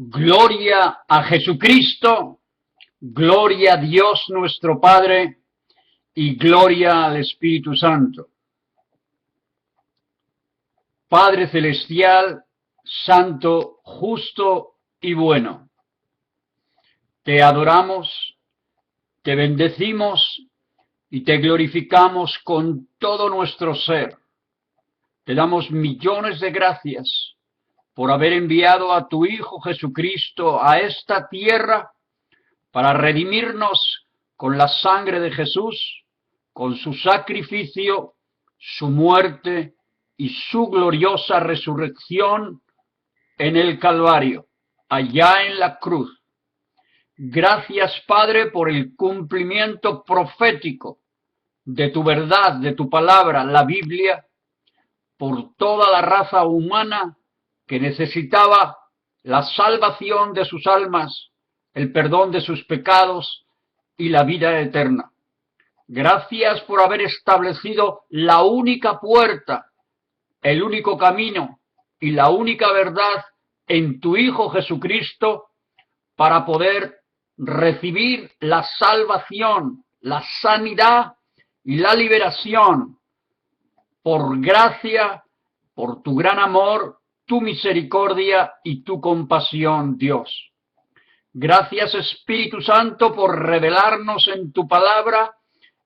Gloria a Jesucristo, gloria a Dios nuestro Padre y gloria al Espíritu Santo. Padre celestial, santo, justo y bueno. Te adoramos, te bendecimos y te glorificamos con todo nuestro ser. Te damos millones de gracias por haber enviado a tu Hijo Jesucristo a esta tierra para redimirnos con la sangre de Jesús, con su sacrificio, su muerte y su gloriosa resurrección en el Calvario, allá en la cruz. Gracias, Padre, por el cumplimiento profético de tu verdad, de tu palabra, la Biblia, por toda la raza humana que necesitaba la salvación de sus almas, el perdón de sus pecados y la vida eterna. Gracias por haber establecido la única puerta, el único camino y la única verdad en tu Hijo Jesucristo para poder recibir la salvación, la sanidad y la liberación por gracia, por tu gran amor, tu misericordia y tu compasión, Dios. Gracias, Espíritu Santo, por revelarnos en tu palabra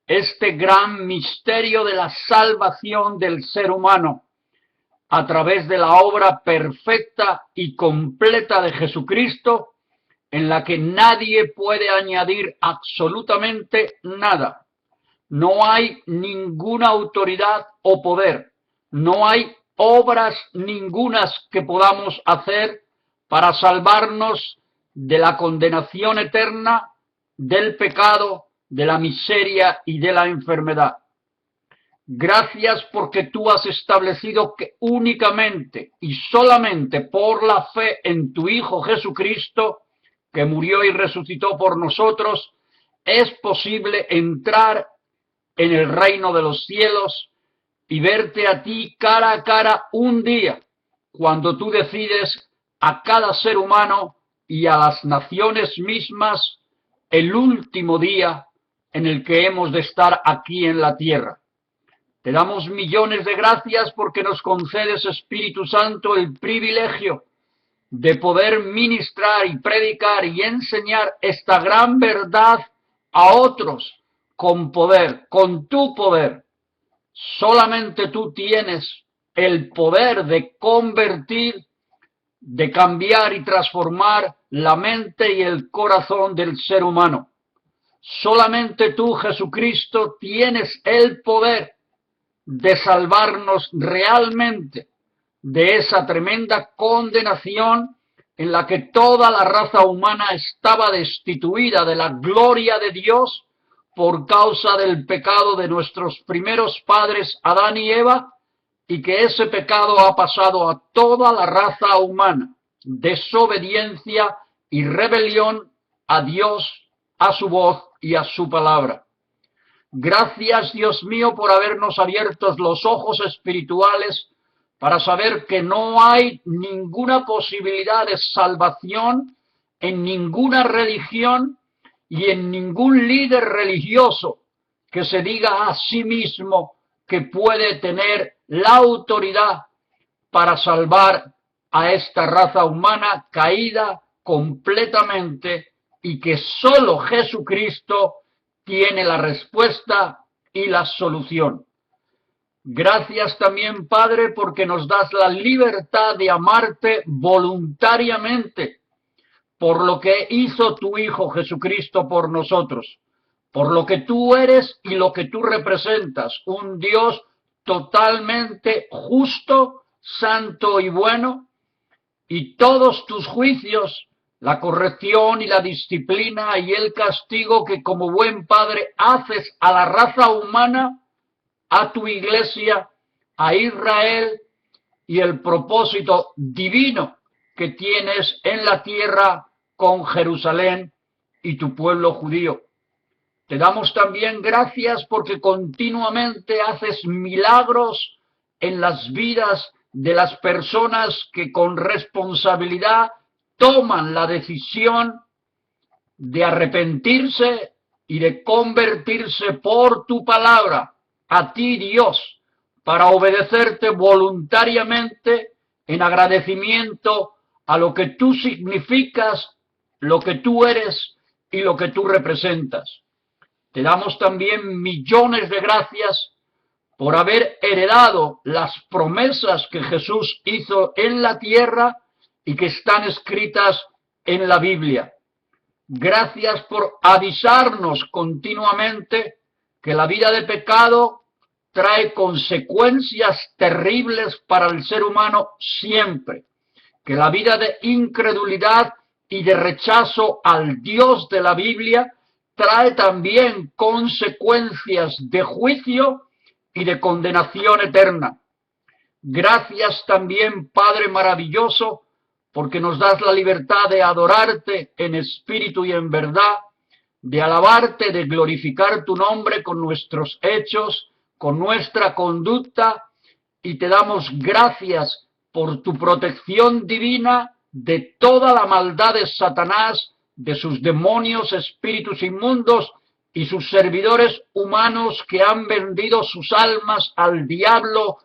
este gran misterio de la salvación del ser humano a través de la obra perfecta y completa de Jesucristo, en la que nadie puede añadir absolutamente nada. No hay ninguna autoridad o poder, no hay obras ningunas que podamos hacer para salvarnos de la condenación eterna, del pecado, de la miseria y de la enfermedad. Gracias porque tú has establecido que únicamente y solamente por la fe en tu Hijo Jesucristo, que murió y resucitó por nosotros, es posible entrar en el reino de los cielos y verte a ti cara a cara un día, cuando tú decides a cada ser humano y a las naciones mismas el último día en el que hemos de estar aquí en la tierra. Te damos millones de gracias porque nos concedes, Espíritu Santo, el privilegio de poder ministrar y predicar y enseñar esta gran verdad a otros con poder, con tu poder. Solamente tú tienes el poder de convertir, de cambiar y transformar la mente y el corazón del ser humano. Solamente tú, Jesucristo, tienes el poder de salvarnos realmente de esa tremenda condenación en la que toda la raza humana estaba destituida de la gloria de Dios por causa del pecado de nuestros primeros padres Adán y Eva, y que ese pecado ha pasado a toda la raza humana, desobediencia y rebelión a Dios, a su voz y a su palabra. Gracias, Dios mío, por habernos abierto los ojos espirituales para saber que no hay ninguna posibilidad de salvación en ninguna religión y en ningún líder religioso que se diga a sí mismo que puede tener la autoridad para salvar a esta raza humana caída completamente, y que solo Jesucristo tiene la respuesta y la solución. Gracias también, Padre, porque nos das la libertad de amarte voluntariamente por lo que hizo tu Hijo Jesucristo por nosotros, por lo que tú eres y lo que tú representas, un Dios totalmente justo, santo y bueno, y todos tus juicios, la corrección y la disciplina y el castigo que como buen padre haces a la raza humana, a tu iglesia, a Israel, y el propósito divino que tienes en la tierra con Jerusalén y tu pueblo judío. Te damos también gracias porque continuamente haces milagros en las vidas de las personas que con responsabilidad toman la decisión de arrepentirse y de convertirse por tu palabra a ti, Dios, para obedecerte voluntariamente en agradecimiento a lo que tú significas, lo que tú eres y lo que tú representas. Te damos también millones de gracias por haber heredado las promesas que Jesús hizo en la tierra y que están escritas en la Biblia. Gracias por avisarnos continuamente que la vida de pecado trae consecuencias terribles para el ser humano siempre, que la vida de incredulidad y de rechazo al Dios de la Biblia trae también consecuencias de juicio y de condenación eterna. Gracias también, Padre maravilloso, porque nos das la libertad de adorarte en espíritu y en verdad, de alabarte, de glorificar tu nombre con nuestros hechos, con nuestra conducta, y te damos gracias por tu protección divina de toda la maldad de Satanás, de sus demonios, espíritus inmundos y sus servidores humanos que han vendido sus almas al diablo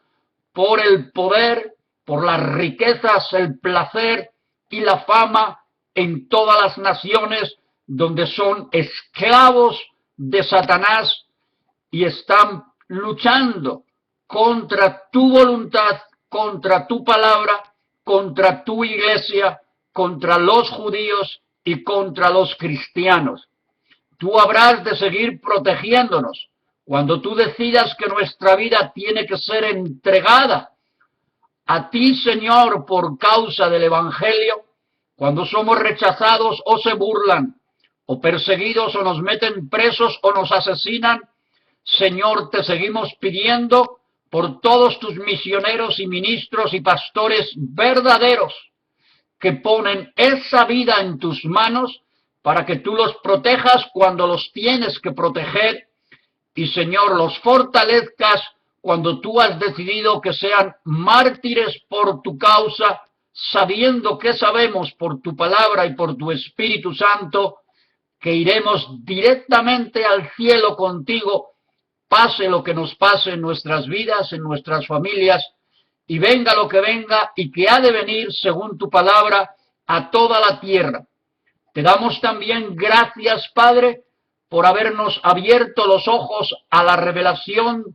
por el poder, por las riquezas, el placer y la fama en todas las naciones donde son esclavos de Satanás y están luchando contra tu voluntad, contra tu palabra, contra tu iglesia, contra los judíos y contra los cristianos. Tú habrás de seguir protegiéndonos cuando tú decidas que nuestra vida tiene que ser entregada a ti, Señor, por causa del Evangelio, cuando somos rechazados o se burlan, o perseguidos o nos meten presos o nos asesinan. Señor, te seguimos pidiendo por todos tus misioneros y ministros y pastores verdaderos que ponen esa vida en tus manos para que tú los protejas cuando los tienes que proteger y, Señor, los fortalezcas cuando tú has decidido que sean mártires por tu causa, sabiendo que sabemos por tu palabra y por tu Espíritu Santo que iremos directamente al cielo contigo, pase lo que nos pase en nuestras vidas, en nuestras familias, y venga lo que venga y que ha de venir, según tu palabra, a toda la tierra. Te damos también gracias, Padre, por habernos abierto los ojos a la revelación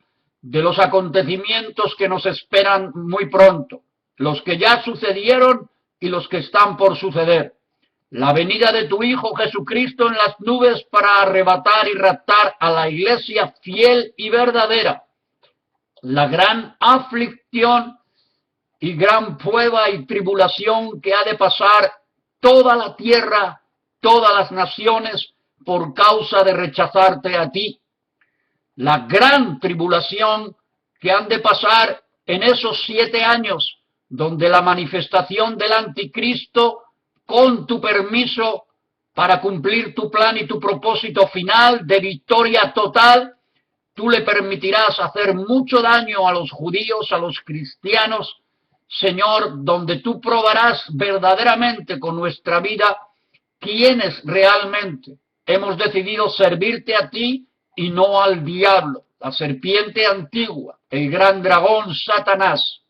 de los acontecimientos que nos esperan muy pronto, los que ya sucedieron y los que están por suceder. La venida de tu Hijo Jesucristo en las nubes para arrebatar y raptar a la iglesia fiel y verdadera. La gran aflicción y gran prueba y tribulación que ha de pasar toda la tierra, todas las naciones, por causa de rechazarte a ti. La gran tribulación que han de pasar en esos 7 años, donde la manifestación del anticristo, con tu permiso, para cumplir tu plan y tu propósito final de victoria total, tú le permitirás hacer mucho daño a los judíos, a los cristianos, Señor, donde tú probarás verdaderamente con nuestra vida quiénes realmente hemos decidido servirte a ti y no al diablo, la serpiente antigua, el gran dragón Satanás.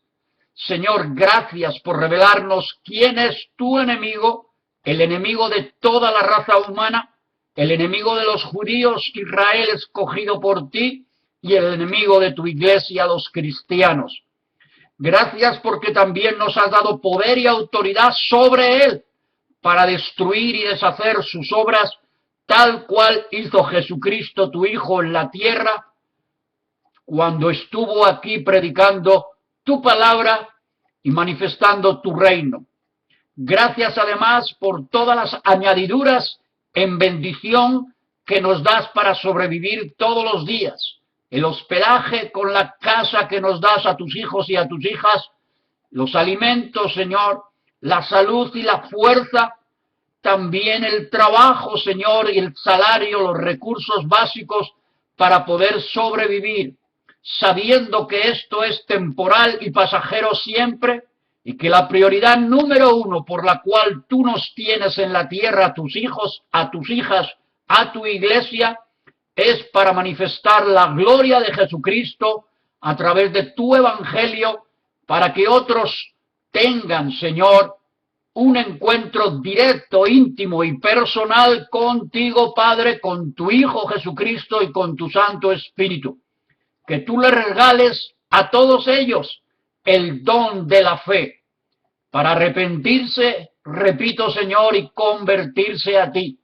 Señor, gracias por revelarnos quién es tu enemigo, el enemigo de toda la raza humana, el enemigo de los judíos, Israel escogido por ti, y el enemigo de tu iglesia, los cristianos. Gracias porque también nos has dado poder y autoridad sobre él para destruir y deshacer sus obras, tal cual hizo Jesucristo, tu Hijo, en la tierra, cuando estuvo aquí predicando tu palabra y manifestando tu reino. Gracias además por todas las añadiduras en bendición que nos das para sobrevivir todos los días. El hospedaje con la casa que nos das a tus hijos y a tus hijas, los alimentos, Señor, la salud y la fuerza, también el trabajo, Señor, y el salario, los recursos básicos para poder sobrevivir, sabiendo que esto es temporal y pasajero siempre, y que la prioridad número uno por la cual tú nos tienes en la tierra, a tus hijos, a tus hijas, a tu iglesia, es para manifestar la gloria de Jesucristo a través de tu evangelio, para que otros tengan, Señor, un encuentro directo, íntimo y personal contigo, Padre, con tu Hijo Jesucristo y con tu Santo Espíritu. Que tú le regales a todos ellos el don de la fe para arrepentirse, repito, Señor, y convertirse a ti.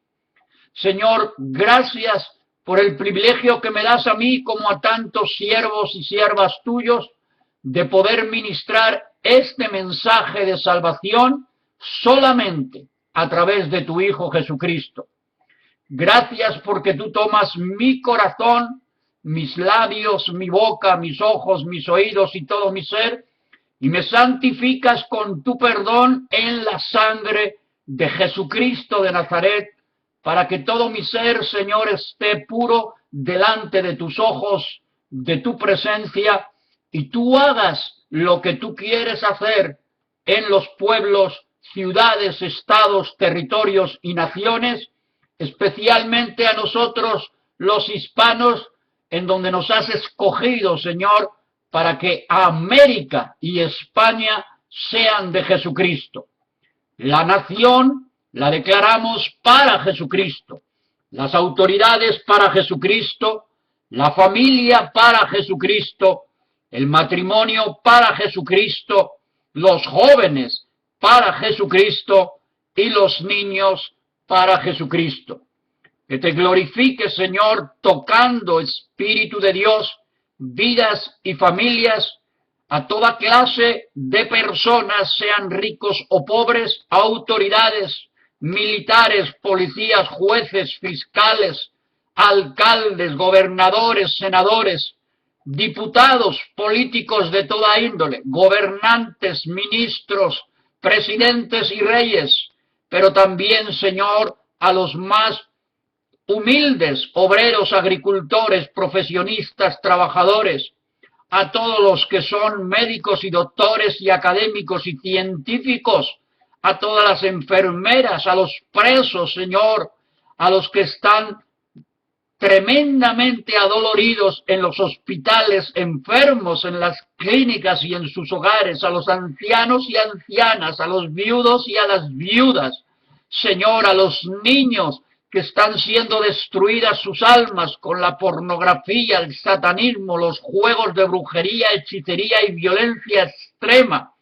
Señor, gracias por el privilegio que me das a mí como a tantos siervos y siervas tuyos de poder ministrar este mensaje de salvación solamente a través de tu Hijo Jesucristo. Gracias porque tú tomas mi corazón, mis labios, mi boca, mis ojos, mis oídos y todo mi ser, y me santificas con tu perdón en la sangre de Jesucristo de Nazaret, para que todo mi ser, Señor, esté puro delante de tus ojos, de tu presencia, y tú hagas lo que tú quieres hacer en los pueblos, ciudades, estados, territorios y naciones, especialmente a nosotros los hispanos, en donde nos has escogido, Señor, para que América y España sean de Jesucristo. La nación la declaramos para Jesucristo, las autoridades para Jesucristo, la familia para Jesucristo, el matrimonio para Jesucristo, los jóvenes para Jesucristo y los niños para Jesucristo. Que te glorifique, Señor, tocando, Espíritu de Dios, vidas y familias, a toda clase de personas, sean ricos o pobres, autoridades, militares, policías, jueces, fiscales, alcaldes, gobernadores, senadores, diputados, políticos de toda índole, gobernantes, ministros, presidentes y reyes, pero también, Señor, a los más humildes, obreros, agricultores, profesionistas, trabajadores, a todos los que son médicos y doctores y académicos y científicos, a todas las enfermeras, a los presos, Señor, a los que están tremendamente adoloridos en los hospitales, enfermos en las clínicas y en sus hogares, a los ancianos y ancianas, a los viudos y a las viudas, Señor, a los niños que están siendo destruidas sus almas con la pornografía, el satanismo, los juegos de brujería, hechicería y violencia extrema.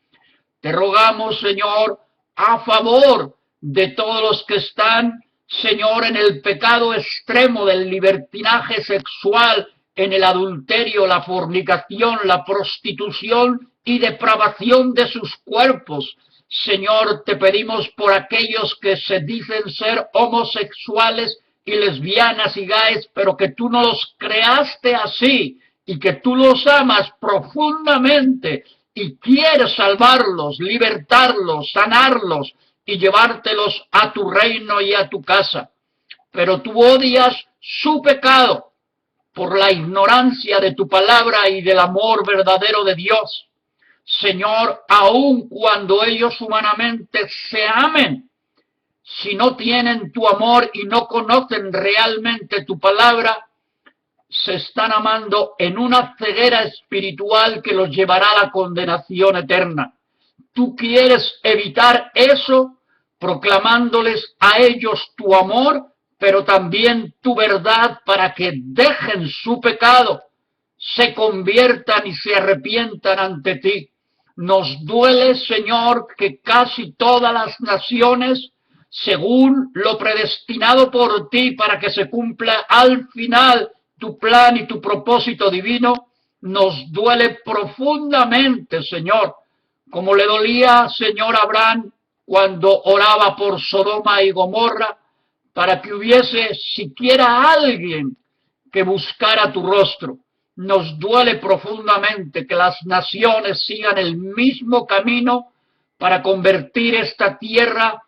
Te rogamos, Señor, a favor de todos los que están, Señor, en el pecado extremo del libertinaje sexual, en el adulterio, la fornicación, la prostitución y depravación de sus cuerpos. Señor, te pedimos por aquellos que se dicen ser homosexuales y lesbianas y gays, pero que tú no los creaste así y que tú los amas profundamente y quieres salvarlos, libertarlos, sanarlos y llevártelos a tu reino y a tu casa. Pero tú odias su pecado por la ignorancia de tu palabra y del amor verdadero de Dios. Señor, aun cuando ellos humanamente se amen, si no tienen tu amor y no conocen realmente tu palabra, se están amando en una ceguera espiritual que los llevará a la condenación eterna. Tú quieres evitar eso proclamándoles a ellos tu amor, pero también tu verdad para que dejen su pecado, se conviertan y se arrepientan ante ti. Nos duele, Señor, que casi todas las naciones, según lo predestinado por ti para que se cumpla al final tu plan y tu propósito divino, nos duele profundamente, Señor, como le dolía, Señor, a Abraham cuando oraba por Sodoma y Gomorra, para que hubiese siquiera alguien que buscara tu rostro. Nos duele profundamente que las naciones sigan el mismo camino para convertir esta tierra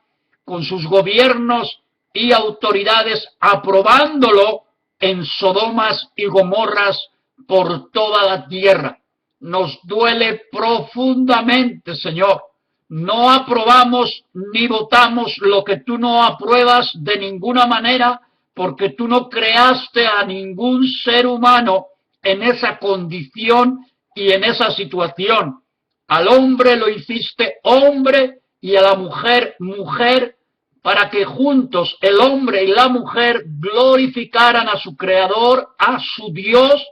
con sus gobiernos y autoridades aprobándolo en Sodomas y Gomorras por toda la tierra. Nos duele profundamente, Señor, no aprobamos ni votamos lo que tú no apruebas de ninguna manera, porque tú no creaste a ningún ser humano en esa condición y en esa situación. Al hombre lo hiciste hombre y a la mujer mujer, para que juntos el hombre y la mujer glorificaran a su Creador, a su Dios,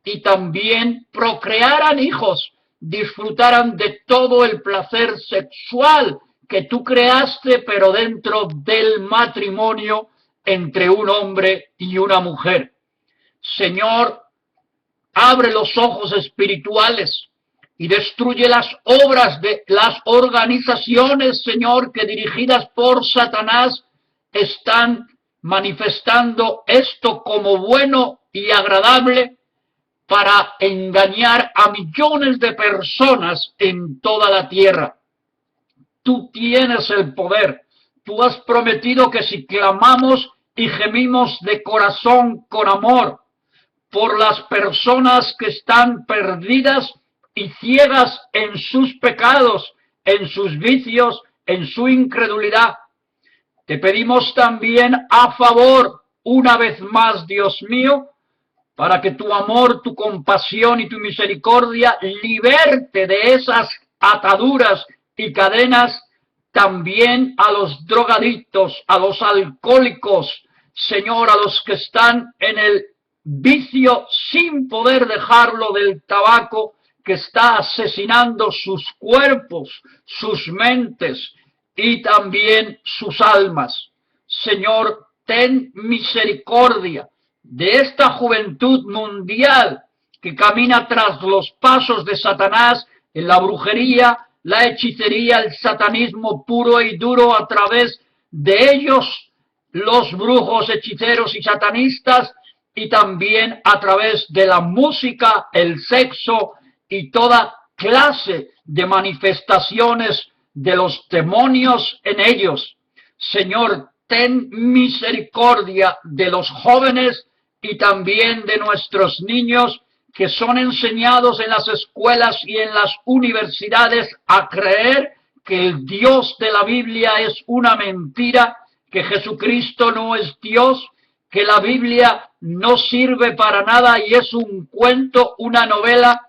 y también procrearan hijos, disfrutaran de todo el placer sexual que tú creaste, pero dentro del matrimonio entre un hombre y una mujer. Señor, abre los ojos espirituales y destruye las obras de las organizaciones, Señor, que dirigidas por Satanás están manifestando esto como bueno y agradable para engañar a millones de personas en toda la tierra. Tú tienes el poder. Tú has prometido que si clamamos y gemimos de corazón con amor por las personas que están perdidas y ciegas en sus pecados, en sus vicios, en su incredulidad, te pedimos también a favor, una vez más, Dios mío, para que tu amor, tu compasión y tu misericordia liberte de esas ataduras y cadenas también a los drogadictos, a los alcohólicos, Señor, a los que están en el vicio sin poder dejarlo, del tabaco que está asesinando sus cuerpos, sus mentes y también sus almas. Señor, ten misericordia de esta juventud mundial que camina tras los pasos de Satanás en la brujería, la hechicería, el satanismo puro y duro. A través de ellos, los brujos, hechiceros y satanistas, y también a través de la música, el sexo y toda clase de manifestaciones de los demonios en ellos. Señor, ten misericordia de los jóvenes y también de nuestros niños que son enseñados en las escuelas y en las universidades a creer que el Dios de la Biblia es una mentira, que Jesucristo no es Dios, que la Biblia no sirve para nada y es un cuento, una novela.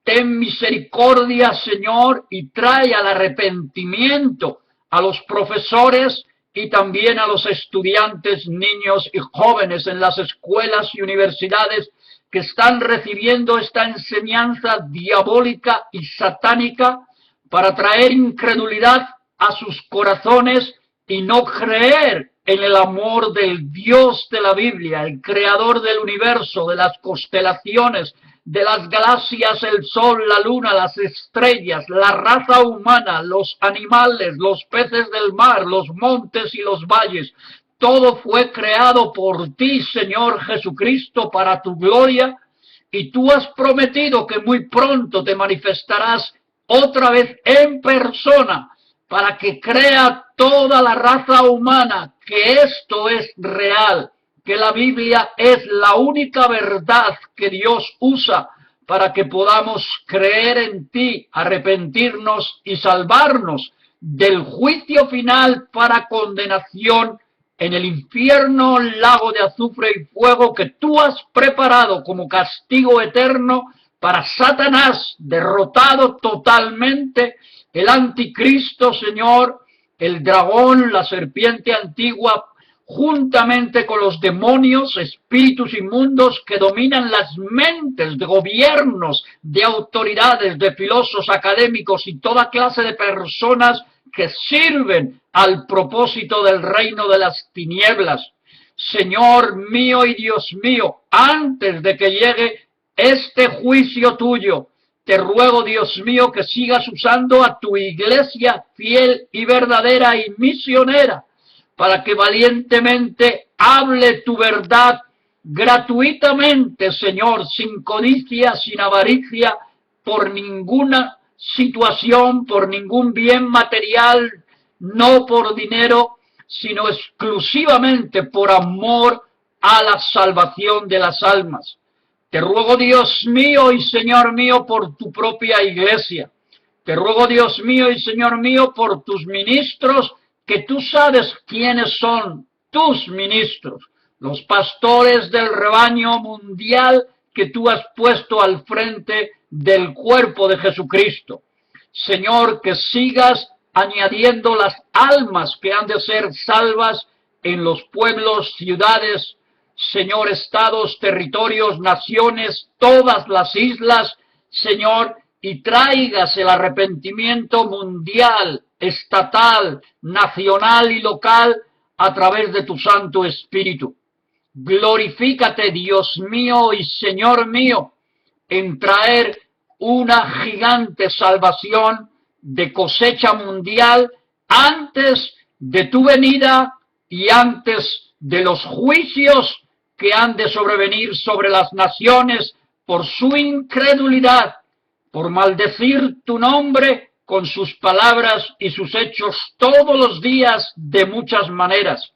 Ten misericordia, Señor, y trae al arrepentimiento a los profesores y también a los estudiantes, niños y jóvenes en las escuelas y universidades que están recibiendo esta enseñanza diabólica y satánica para traer incredulidad a sus corazones y no creer en el amor del Dios de la Biblia, el creador del universo, de las constelaciones, de las galaxias, el sol, la luna, las estrellas, la raza humana, los animales, los peces del mar, los montes y los valles. Todo fue creado por ti, Señor Jesucristo, para tu gloria, y tú has prometido que muy pronto te manifestarás otra vez en persona para que crea toda la raza humana que esto es real, que la Biblia es la única verdad que Dios usa para que podamos creer en ti, arrepentirnos y salvarnos del juicio final para condenación en el infierno, lago de azufre y fuego que tú has preparado como castigo eterno para Satanás, derrotado totalmente, el anticristo, Señor, el dragón, la serpiente antigua, juntamente con los demonios, espíritus inmundos que dominan las mentes de gobiernos, de autoridades, de filósofos académicos y toda clase de personas que sirven al propósito del reino de las tinieblas. Señor mío y Dios mío, antes de que llegue este juicio tuyo, te ruego, Dios mío, que sigas usando a tu iglesia fiel y verdadera y misionera, para que valientemente hable tu verdad gratuitamente, Señor, sin codicia, sin avaricia, por ninguna situación, por ningún bien material, no por dinero, sino exclusivamente por amor a la salvación de las almas. Te ruego, Dios mío y Señor mío, por tu propia iglesia, Te ruego, Dios mío y Señor mío, por tus ministros, que tú sabes quiénes son tus ministros, los pastores del rebaño mundial que tú has puesto al frente del cuerpo de Jesucristo. Señor, que sigas añadiendo las almas que han de ser salvas en los pueblos, ciudades, Señor, estados, territorios, naciones, todas las islas, Señor, y traigas el arrepentimiento mundial, estatal, nacional y local a través de tu Santo Espíritu. Glorifícate, Dios mío y Señor mío, en traer una gigante salvación de cosecha mundial antes de tu venida y antes de los juicios que han de sobrevenir sobre las naciones por su incredulidad, por maldecir tu nombre con sus palabras y sus hechos todos los días de muchas maneras.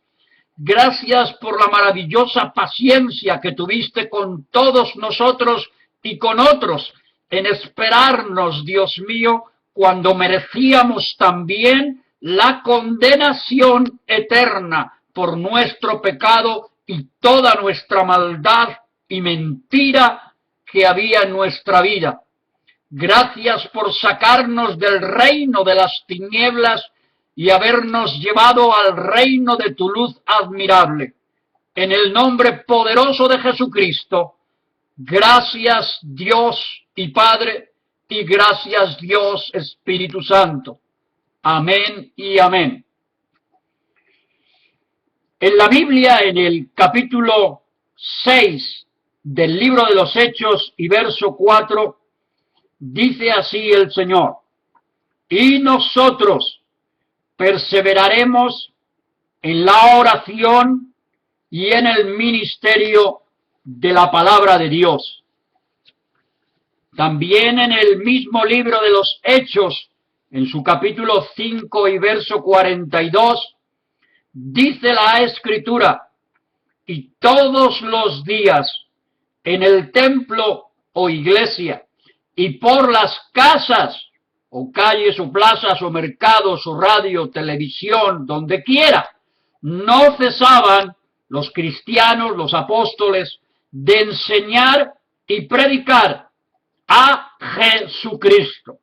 Gracias por la maravillosa paciencia que tuviste con todos nosotros y con otros en esperarnos, Dios mío, cuando merecíamos también la condenación eterna por nuestro pecado y toda nuestra maldad y mentira que había en nuestra vida. Gracias por sacarnos del reino de las tinieblas y habernos llevado al reino de tu luz admirable. En el nombre poderoso de Jesucristo, gracias Dios y Padre, y gracias Dios Espíritu Santo. Amén y amén. En la Biblia, en el capítulo 6 del libro de los Hechos y verso 4, dice así el Señor: y nosotros perseveraremos en la oración y en el ministerio de la palabra de Dios. También en el mismo libro de los Hechos, en su capítulo 5 y verso 42, dice la Escritura: y todos los días en el templo o iglesia y por las casas o calles o plazas o mercados o radio, televisión, donde quiera, no cesaban los cristianos, los apóstoles, de enseñar y predicar a Jesucristo,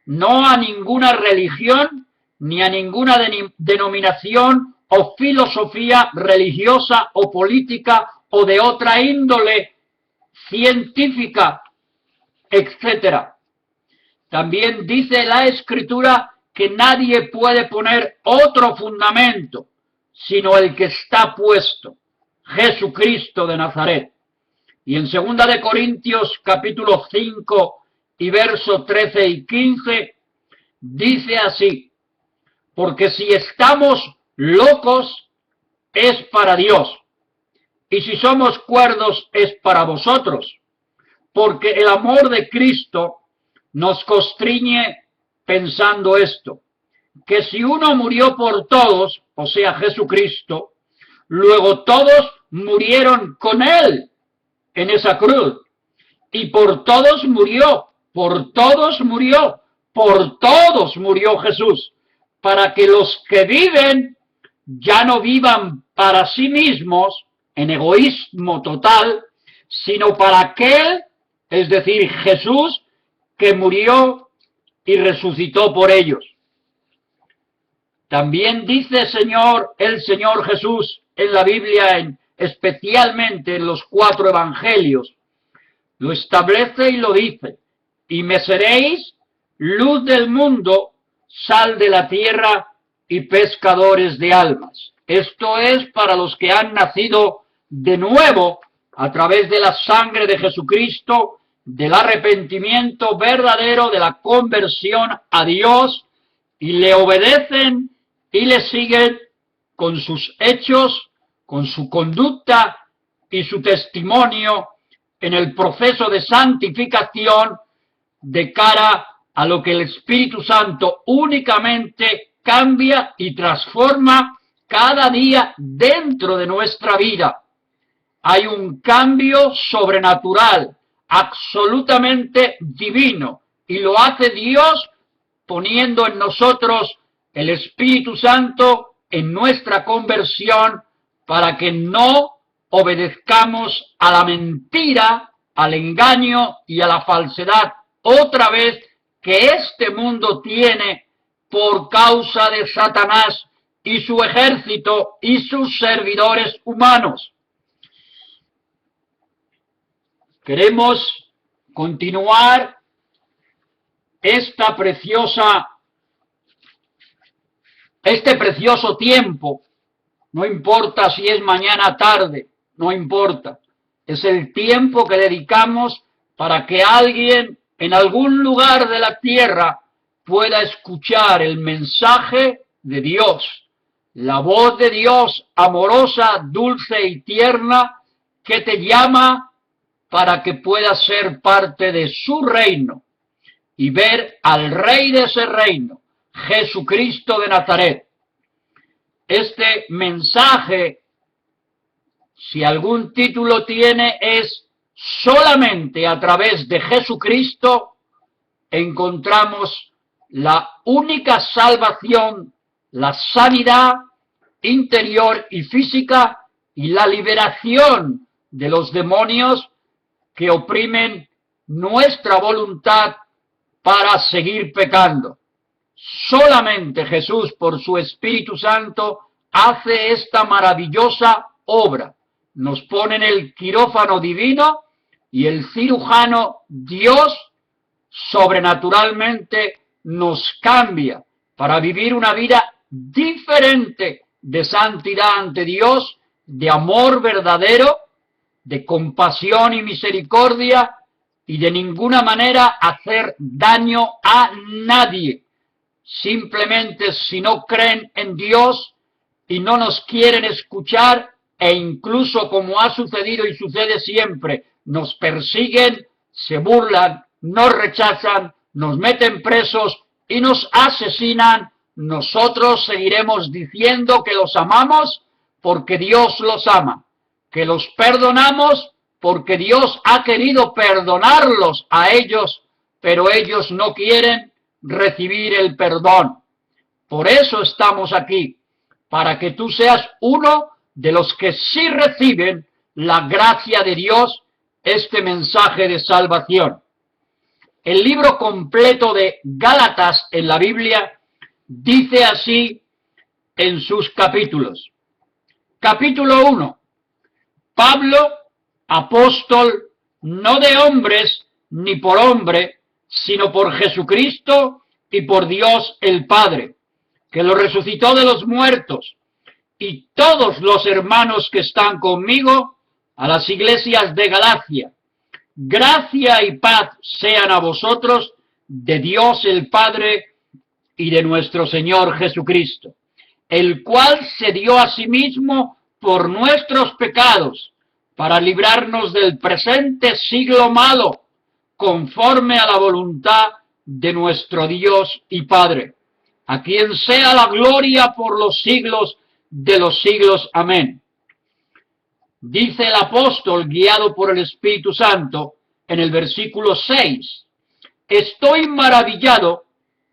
no a ninguna religión ni a ninguna denominación o filosofía religiosa o política o de otra índole científica, etcétera. También dice la Escritura que nadie puede poner otro fundamento sino el que está puesto, Jesucristo de Nazaret. Y en 2 de Corintios capítulo 5 y verso 13 y 15 dice así: porque si estamos locos es para Dios, y si somos cuerdos es para vosotros, porque el amor de Cristo nos constriñe pensando esto, que si uno murió por todos, o sea Jesucristo, luego todos murieron con él en esa cruz, y por todos murió, por todos murió, por todos murió Jesús, para que los que viven ya no vivan para sí mismos, en egoísmo total, sino para aquel, es decir, Jesús, que murió y resucitó por ellos. También dice el Señor Jesús en la Biblia, especialmente en los 4 evangelios, lo establece y lo dice: y me seréis luz del mundo, sal de la tierra y pescadores de almas. Esto es para los que han nacido de nuevo a través de la sangre de Jesucristo, del arrepentimiento verdadero, de la conversión a Dios, y le obedecen y le siguen con sus hechos, con su conducta y su testimonio en el proceso de santificación de cara a lo que el Espíritu Santo únicamente cambia y transforma cada día dentro de nuestra vida. Hay un cambio sobrenatural, absolutamente divino, y lo hace Dios poniendo en nosotros el Espíritu Santo en nuestra conversión para que no obedezcamos a la mentira, al engaño y a la falsedad otra vez que este mundo tiene por causa de Satanás y su ejército y sus servidores humanos. Queremos continuar este precioso tiempo. No importa si es mañana tarde, no importa. Es el tiempo que dedicamos para que alguien en algún lugar de la tierra pueda escuchar el mensaje de Dios, la voz de Dios amorosa, dulce y tierna que te llama para que puedas ser parte de su reino y ver al Rey de ese reino, Jesucristo de Nazaret. Este mensaje, si algún título tiene, es solamente a través de Jesucristo encontramos la única salvación, la sanidad interior y física y la liberación de los demonios que oprimen nuestra voluntad para seguir pecando. Solamente Jesús, por su Espíritu Santo, hace esta maravillosa obra. Nos pone en el quirófano divino y el cirujano Dios sobrenaturalmente nos cambia para vivir una vida diferente de santidad ante Dios, de amor verdadero, de compasión y misericordia y de ninguna manera hacer daño a nadie. Simplemente si no creen en Dios y no nos quieren escuchar e incluso como ha sucedido y sucede siempre, nos persiguen, se burlan, nos rechazan, nos meten presos y nos asesinan, nosotros seguiremos diciendo que los amamos porque Dios los ama, que los perdonamos porque Dios ha querido perdonarlos a ellos, pero ellos no quieren recibir el perdón. Por eso estamos aquí, para que tú seas uno de los que sí reciben la gracia de Dios, este mensaje de salvación. El libro completo de Gálatas en la Biblia dice así en sus capítulos. Capítulo 1. Pablo, apóstol, no de hombres ni por hombre, sino por Jesucristo y por Dios el Padre, que lo resucitó de los muertos, y todos los hermanos que están conmigo, a las iglesias de Galacia. Gracia y paz sean a vosotros de Dios el Padre y de nuestro Señor Jesucristo, el cual se dio a sí mismo por nuestros pecados, para librarnos del presente siglo malo, conforme a la voluntad de nuestro Dios y Padre, a quien sea la gloria por los siglos de los siglos. Amén. Dice el apóstol, guiado por el Espíritu Santo, en el versículo 6, estoy maravillado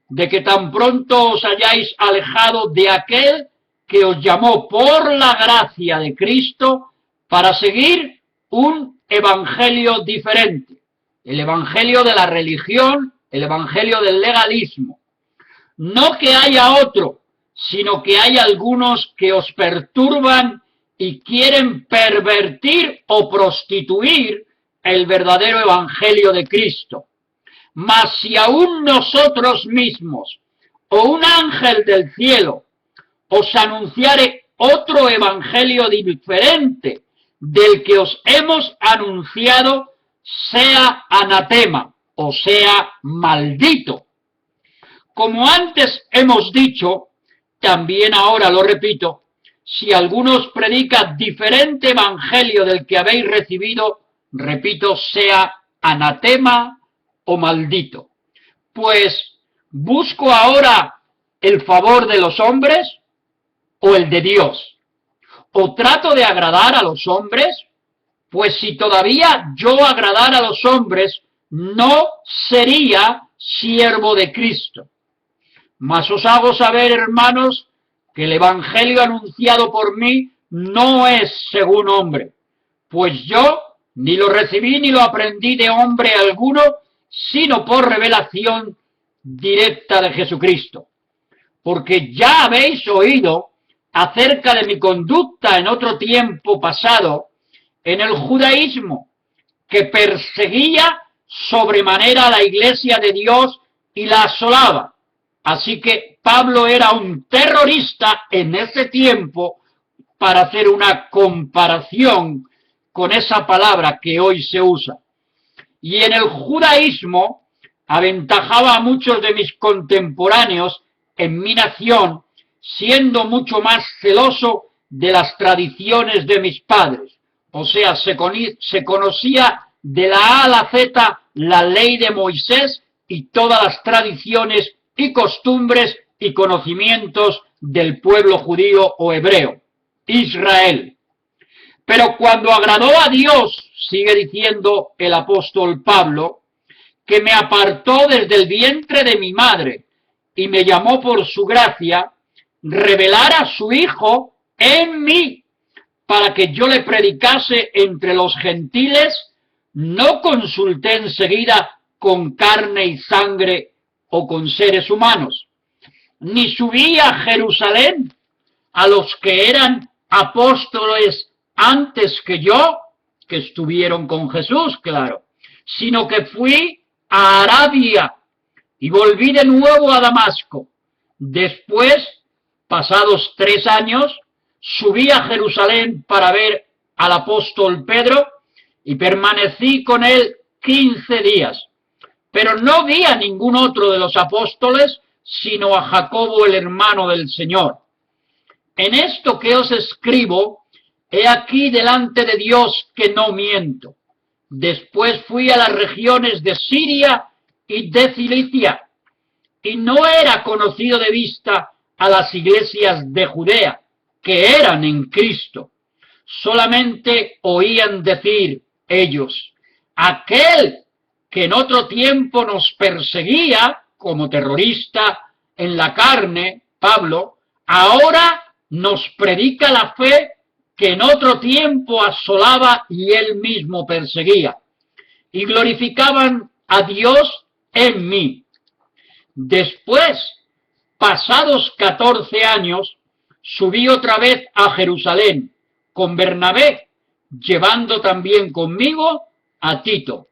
de que tan pronto os hayáis alejado de aquel que os llamó por la gracia de Cristo para seguir un evangelio diferente, el evangelio de la religión, el evangelio del legalismo. No que haya otro, sino que hay algunos que os perturban y quieren pervertir o prostituir el verdadero evangelio de Cristo. Mas si aún nosotros mismos o un ángel del cielo os anunciare otro evangelio diferente del que os hemos anunciado, sea anatema, o sea maldito. Como antes hemos dicho, también ahora lo repito, si alguno os predica diferente evangelio del que habéis recibido, repito, sea anatema o maldito. Pues, ¿busco ahora el favor de los hombres o el de Dios? ¿O trato de agradar a los hombres? Pues si todavía yo agradara a los hombres, no sería siervo de Cristo. Mas os hago saber, hermanos, que el evangelio anunciado por mí no es según hombre, pues yo ni lo recibí ni lo aprendí de hombre alguno, sino por revelación directa de Jesucristo. Porque ya habéis oído acerca de mi conducta en otro tiempo pasado en el judaísmo, que perseguía sobremanera a la iglesia de Dios y la asolaba. Así que Pablo era un terrorista en ese tiempo, para hacer una comparación con esa palabra que hoy se usa. Y en el judaísmo aventajaba a muchos de mis contemporáneos en mi nación, siendo mucho más celoso de las tradiciones de mis padres. O sea, se conocía de la A a la Z la ley de Moisés y todas las tradiciones y costumbres y conocimientos del pueblo judío o hebreo, Israel. Pero cuando agradó a Dios, sigue diciendo el apóstol Pablo, que me apartó desde el vientre de mi madre y me llamó por su gracia, revelar a su Hijo en mí, para que yo le predicase entre los gentiles, no consulté enseguida con carne y sangre o con seres humanos, ni subí a Jerusalén a los que eran apóstoles antes que yo, que estuvieron con Jesús, claro, sino que fui a Arabia y volví de nuevo a Damasco. Después, pasados 3 años, subí a Jerusalén para ver al apóstol Pedro y permanecí con él 15 días. Pero no vi a ningún otro de los apóstoles, sino a Jacobo, el hermano del Señor. En esto que os escribo, he aquí delante de Dios que no miento. Después fui a las regiones de Siria y de Cilicia, y no era conocido de vista a las iglesias de Judea, que eran en Cristo. Solamente oían decir ellos, aquel que en otro tiempo nos perseguía como terrorista en la carne, Pablo, ahora nos predica la fe que en otro tiempo asolaba y él mismo perseguía. Y glorificaban a Dios en mí. Después, pasados 14 años, subí otra vez a Jerusalén con Bernabé, llevando también conmigo a Tito.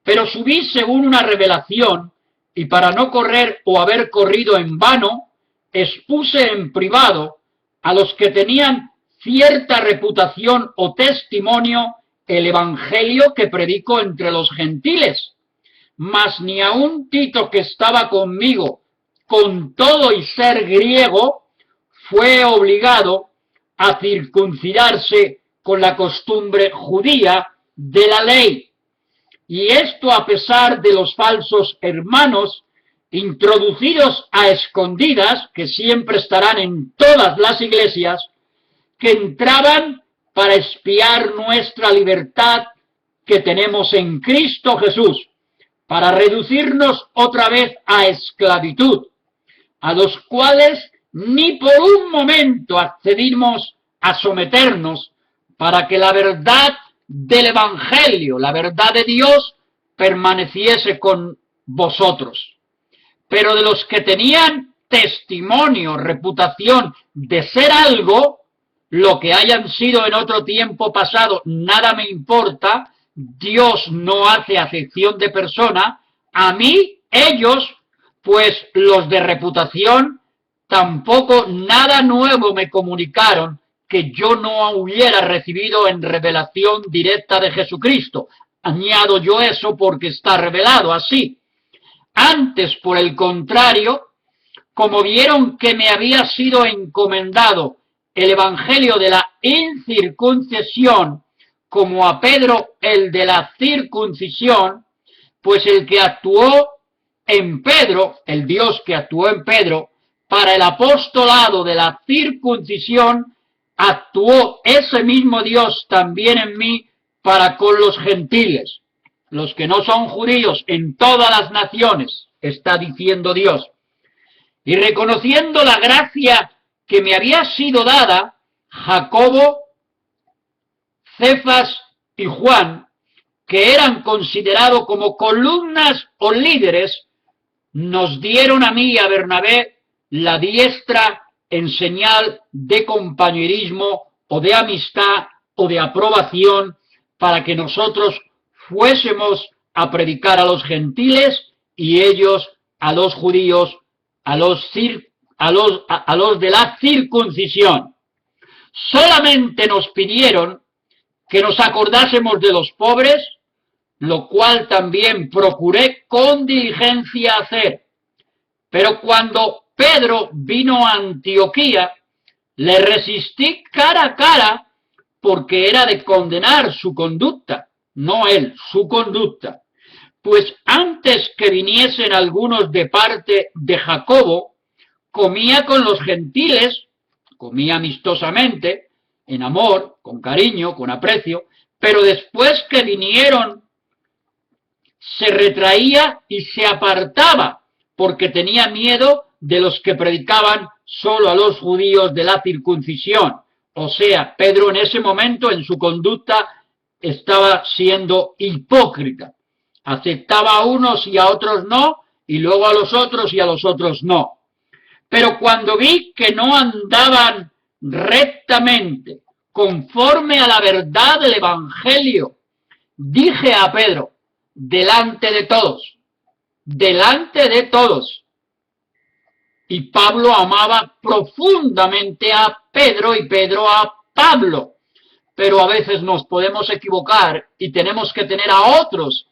Pero subí según una revelación, y para no correr o haber corrido en vano, expuse en privado a los que tenían cierta reputación o testimonio el evangelio que predico entre los gentiles. Mas ni aun Tito, que estaba conmigo, con todo y ser griego, fue obligado a circuncidarse con la costumbre judía de la ley. Y esto a pesar de los falsos hermanos introducidos a escondidas, que siempre estarán en todas las iglesias, que entraban para espiar nuestra libertad que tenemos en Cristo Jesús, para reducirnos otra vez a esclavitud, a los cuales ni por un momento accedimos a someternos, para que la verdad del Evangelio, la verdad de Dios, permaneciese con vosotros. Pero de los que tenían testimonio, reputación de ser algo, lo que hayan sido en otro tiempo pasado, nada me importa, Dios no hace acepción de persona, a mí, ellos, pues los de reputación, tampoco nada nuevo me comunicaron que yo no hubiera recibido en revelación directa de Jesucristo. Añado yo eso porque está revelado así. Antes, por el contrario, como vieron que me había sido encomendado el evangelio de la incircuncisión, como a Pedro el de la circuncisión, pues el que actuó en Pedro, el Dios que actuó en Pedro, para el apostolado de la circuncisión, actuó ese mismo Dios también en mí para con los gentiles, los que no son judíos en todas las naciones, está diciendo Dios. Y reconociendo la gracia que me había sido dada, Jacobo, Cefas y Juan, que eran considerados como columnas o líderes, nos dieron a mí y a Bernabé la diestra en señal de compañerismo o de amistad o de aprobación para que nosotros fuésemos a predicar a los gentiles y ellos a los judíos, a los de la circuncisión. Solamente nos pidieron que nos acordásemos de los pobres, lo cual también procuré con diligencia hacer. Pero cuando Pedro vino a Antioquía, le resistí cara a cara porque era de condenar su conducta, no él, su conducta. Pues antes que viniesen algunos de parte de Jacobo, comía con los gentiles, comía amistosamente, en amor, con cariño, con aprecio, pero después que vinieron, se retraía y se apartaba, porque tenía miedo de los que predicaban solo a los judíos de la circuncisión. O sea, Pedro en ese momento, en su conducta, estaba siendo hipócrita. Aceptaba a unos y a otros no, y luego a los otros y a los otros no. Pero cuando vi que no andaban rectamente, conforme a la verdad del Evangelio, dije a Pedro, delante de todos. Y Pablo amaba profundamente a Pedro y Pedro a Pablo. Pero a veces nos podemos equivocar y tenemos que tener a otros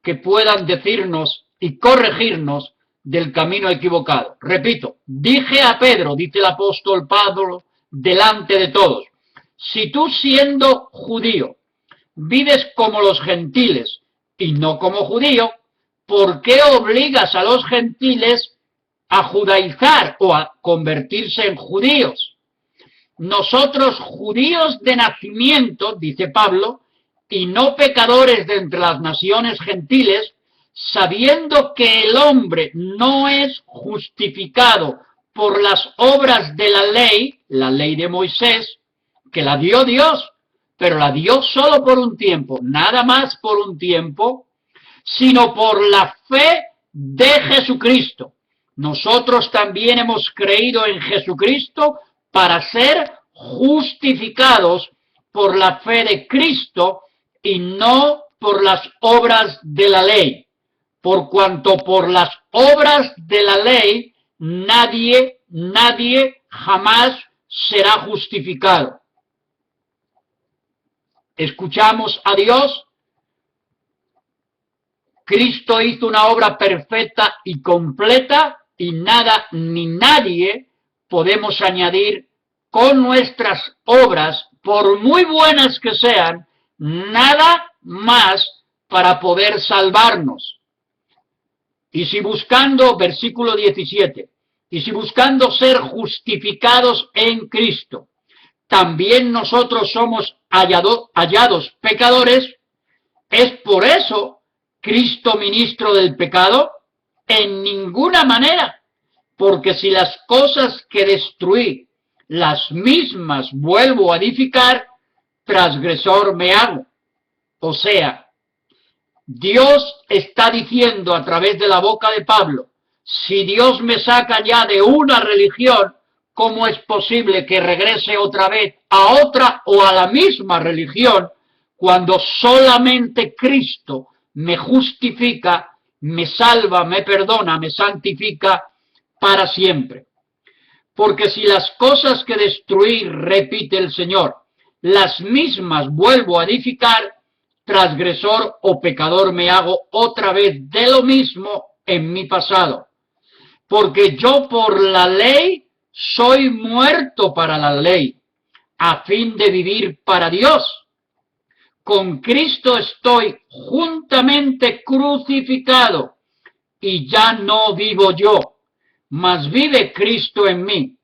que puedan decirnos y corregirnos del camino equivocado. Repito, dije a Pedro, dice el apóstol Pablo, delante de todos, si tú siendo judío vives como los gentiles y no como judío, ¿por qué obligas a los gentiles a judaizar o a convertirse en judíos? Nosotros judíos de nacimiento, dice Pablo, y no pecadores de entre las naciones gentiles, sabiendo que el hombre no es justificado por las obras de la ley de Moisés, que la dio Dios, pero la dio solo por un tiempo, nada más por un tiempo, sino por la fe de Jesucristo. Nosotros también hemos creído en Jesucristo para ser justificados por la fe de Cristo y no por las obras de la ley. Por cuanto por las obras de la ley nadie jamás será justificado. Escuchamos a Dios. Cristo hizo una obra perfecta y completa y nada ni nadie podemos añadir con nuestras obras, por muy buenas que sean, nada más para poder salvarnos. Y si buscando, versículo 17, y si buscando ser justificados en Cristo, también nosotros somos hallados pecadores, ¿es por eso Cristo ministro del pecado? En ninguna manera, porque si las cosas que destruí, las mismas vuelvo a edificar, transgresor me hago. O sea, Dios está diciendo a través de la boca de Pablo, si Dios me saca ya de una religión, ¿cómo es posible que regrese otra vez a otra o a la misma religión cuando solamente Cristo me justifica, me salva, me perdona, me santifica para siempre? Porque si las cosas que destruí, repite el Señor, las mismas vuelvo a edificar, transgresor o pecador me hago otra vez de lo mismo en mi pasado. Porque yo por la ley soy muerto para la ley, a fin de vivir para Dios. Con Cristo estoy juntamente crucificado, y ya no vivo yo, mas vive Cristo en mí.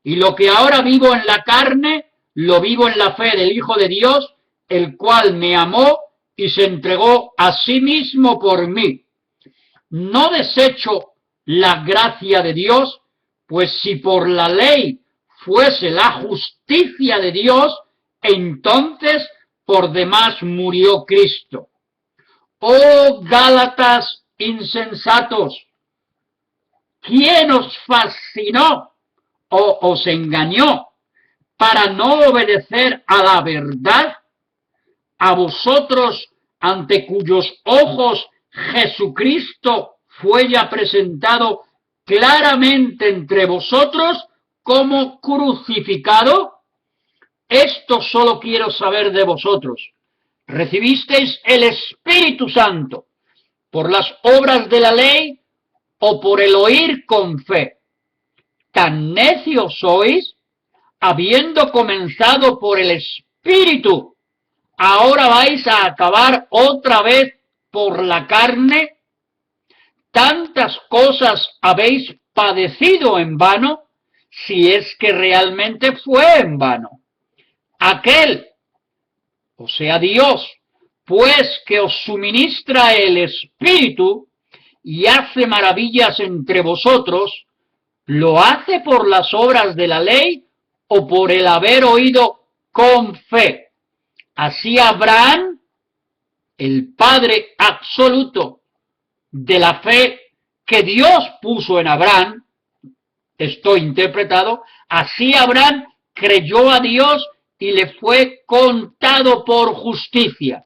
Y lo que ahora vivo en la carne, lo vivo en la fe del Hijo de Dios, el cual me amó y se entregó a sí mismo por mí. No desecho la gracia de Dios, Pues si por la ley fuese la justicia de Dios, entonces por demás murió Cristo. Oh Gálatas insensatos, ¿quién os fascinó o os engañó para no obedecer a la verdad? A vosotros, ante cuyos ojos Jesucristo fue ya presentado claramente entre vosotros como crucificado. Esto solo quiero saber de vosotros. ¿Recibisteis el Espíritu Santo por las obras de la ley o por el oír con fe? ¿Tan necios sois? Habiendo comenzado por el Espíritu, ¿ahora vais a acabar otra vez por la carne? ¿Tantas cosas habéis padecido en vano? Si es que realmente fue en vano. Aquel, o sea Dios, pues que os suministra el Espíritu y hace maravillas entre vosotros, ¿lo hace por las obras de la ley o por el haber oído con fe? Así Abraham, el Padre absoluto de la fe que Dios puso en Abraham, esto interpretado, así Abraham creyó a Dios y le fue contado por justicia.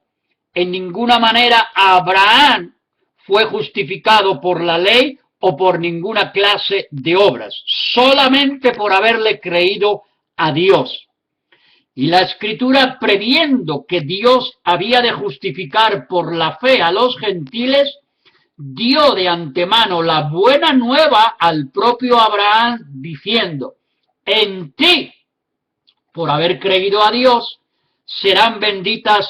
En ninguna manera Abraham fue justificado por la ley o por ninguna clase de obras, solamente por haberle creído a Dios. Y la Escritura, previendo que Dios había de justificar por la fe a los gentiles, dio de antemano la buena nueva al propio Abraham, diciendo: en ti, por haber creído a Dios, serán benditas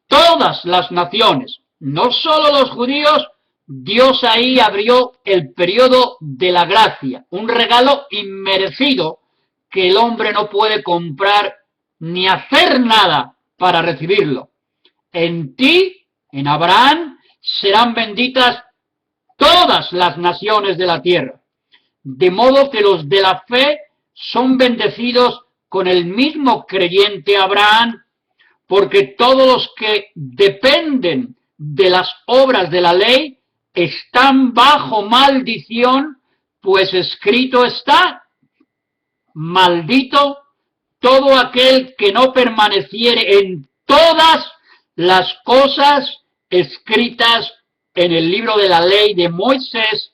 todas las naciones. No solo los judíos. Dios ahí abrió el periodo de la gracia, un regalo inmerecido que el hombre no puede comprar ni hacer nada para recibirlo. En ti, en Abraham, serán benditas todas las naciones de la tierra, de modo que los de la fe son bendecidos con el mismo creyente Abraham, porque todos los que dependen de las obras de la ley están bajo maldición, pues escrito está: maldito todo aquel que no permaneciere en todas las cosas escritas en el libro de la ley de Moisés,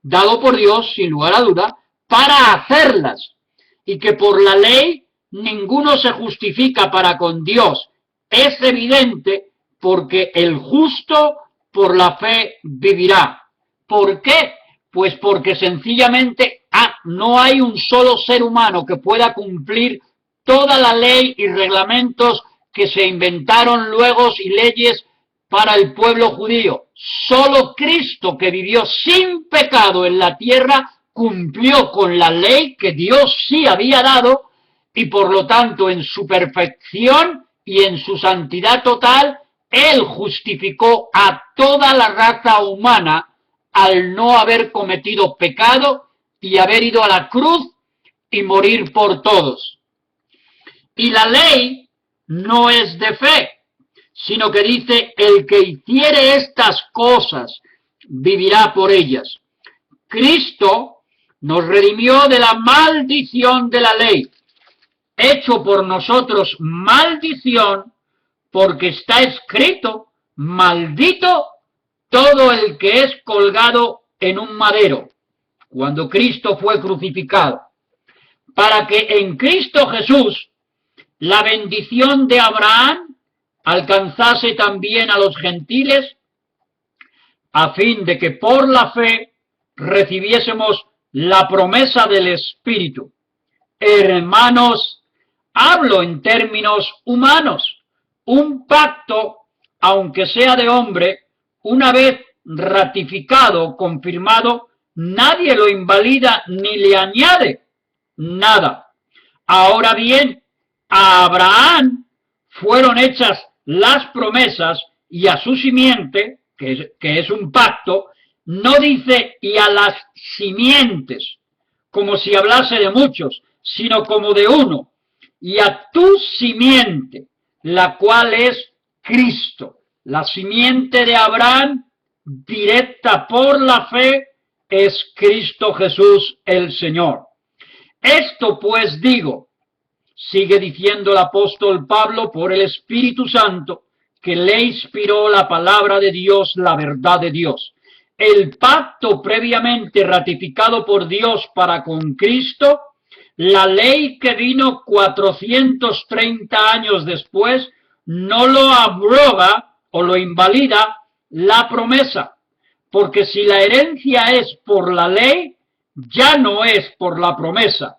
dado por Dios, sin lugar a duda, para hacerlas, y que por la ley ninguno se justifica para con Dios. Es evidente, porque el justo por la fe vivirá. ¿Por qué? Pues porque sencillamente no hay un solo ser humano que pueda cumplir toda la ley y reglamentos que se inventaron luego y leyes para el pueblo judío. Solo Cristo, que vivió sin pecado en la tierra, cumplió con la ley que Dios sí había dado, y por lo tanto en su perfección y en su santidad total, Él justificó a toda la raza humana al no haber cometido pecado y haber ido a la cruz y morir por todos. Y la ley no es de fe, sino que dice: el que hiciere estas cosas vivirá por ellas. Cristo nos redimió de la maldición de la ley, hecho por nosotros maldición, porque está escrito: maldito todo el que es colgado en un madero, cuando Cristo fue crucificado, para que en Cristo Jesús la bendición de Abraham alcanzase también a los gentiles, a fin de que por la fe recibiésemos la promesa del Espíritu. Hermanos, hablo en términos humanos. Un pacto, aunque sea de hombre, una vez ratificado, confirmado, nadie lo invalida ni le añade nada. Ahora bien, a Abraham fueron hechas las promesas, y a su simiente, que es un pacto, no dice y a las simientes, como si hablase de muchos, sino como de uno, y a tu simiente, la cual es Cristo. La simiente de Abraham, directa por la fe, es Cristo Jesús el Señor. Esto pues digo, sigue diciendo el apóstol Pablo, por el Espíritu Santo, que le inspiró la palabra de Dios, la verdad de Dios. El pacto previamente ratificado por Dios para con Cristo, la ley que vino 430 años después, no lo abroga o lo invalida la promesa, porque si la herencia es por la ley, ya no es por la promesa,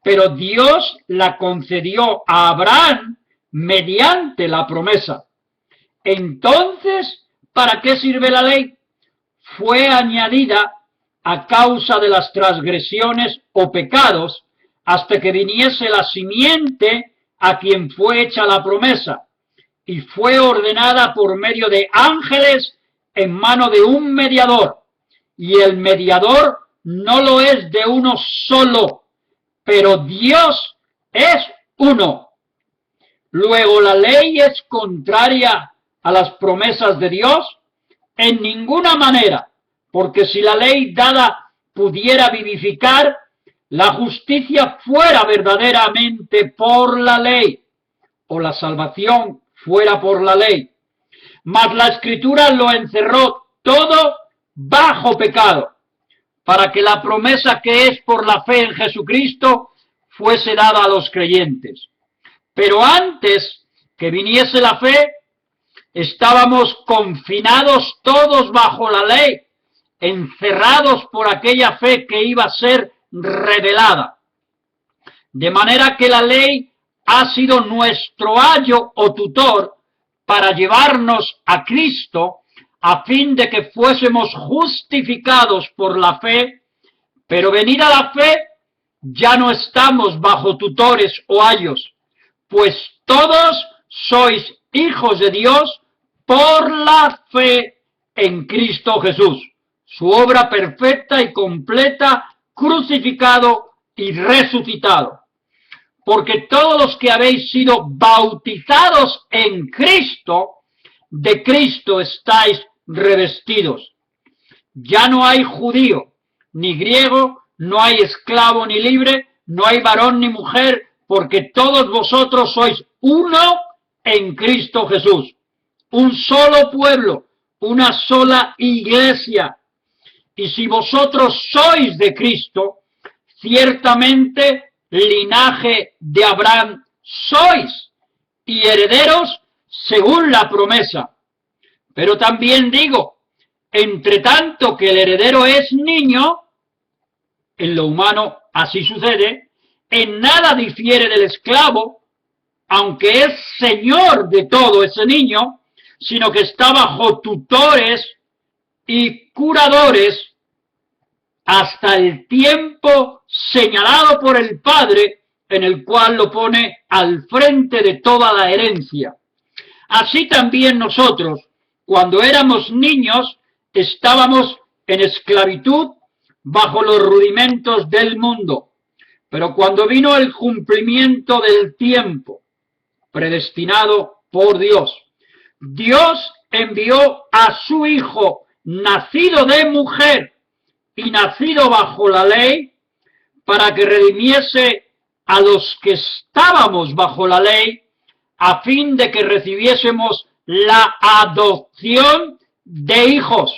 pero Dios la concedió a Abraham mediante la promesa. Entonces, ¿para qué sirve la ley? Fue añadida a causa de las transgresiones o pecados, hasta que viniese la simiente a quien fue hecha la promesa, y fue ordenada por medio de ángeles en mano de un mediador, y el mediador no lo es de uno solo, pero Dios es uno. Luego, ¿la ley es contraria a las promesas de Dios? En ninguna manera, porque si la ley dada pudiera vivificar, la justicia fuera verdaderamente por la ley, o la salvación fuera por la ley. Mas la Escritura lo encerró todo bajo pecado, para que la promesa que es por la fe en Jesucristo fuese dada a los creyentes. Pero antes que viniese la fe, estábamos confinados todos bajo la ley, encerrados por aquella fe que iba a ser revelada. De manera que la ley ha sido nuestro ayo o tutor para llevarnos a Cristo, a fin de que fuésemos justificados por la fe, pero venida la fe, ya no estamos bajo tutores o ayos, pues todos sois hijos de Dios por la fe en Cristo Jesús, su obra perfecta y completa, crucificado y resucitado. Porque todos los que habéis sido bautizados en Cristo, de Cristo estáis revestidos. Ya no hay judío, ni griego, no hay esclavo ni libre, no hay varón ni mujer, porque todos vosotros sois uno en Cristo Jesús. Un solo pueblo, una sola iglesia. Y si vosotros sois de Cristo, ciertamente linaje de Abraham sois, y herederos según la promesa. Pero también digo, entre tanto que el heredero es niño, en lo humano así sucede, en nada difiere del esclavo, aunque es señor de todo ese niño, sino que está bajo tutores y curadores hasta el tiempo señalado por el Padre, en el cual lo pone al frente de toda la herencia. Así también nosotros, cuando éramos niños, estábamos en esclavitud bajo los rudimentos del mundo. Pero cuando vino el cumplimiento del tiempo, predestinado por Dios, Dios envió a su Hijo, nacido de mujer y nacido bajo la ley, para que redimiese a los que estábamos bajo la ley, a fin de que recibiésemos la adopción de hijos.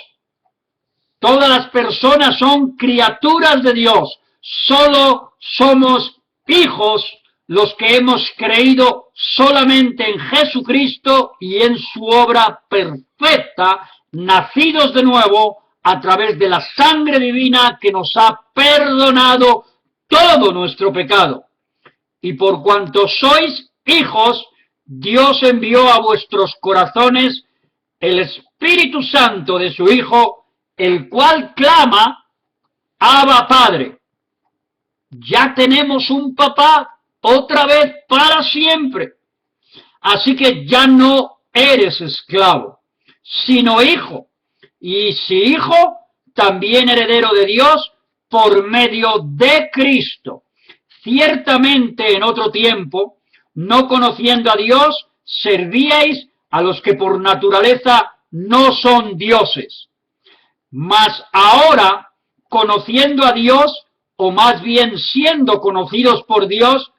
Todas las personas son criaturas de Dios, solo somos hijos los que hemos creído solamente en Jesucristo y en su obra perfecta, nacidos de nuevo a través de la sangre divina que nos ha perdonado todo nuestro pecado. Y por cuanto sois hijos, Dios envió a vuestros corazones el Espíritu Santo de su Hijo, el cual clama, Abba Padre. Ya tenemos un papá otra vez para siempre. Así que ya no eres esclavo, sino hijo. Y si hijo, también heredero de Dios por medio de Cristo. Ciertamente en otro tiempo, no conociendo a Dios, servíais a los que por naturaleza no son dioses. Mas ahora, conociendo a Dios, o más bien siendo conocidos por Dios,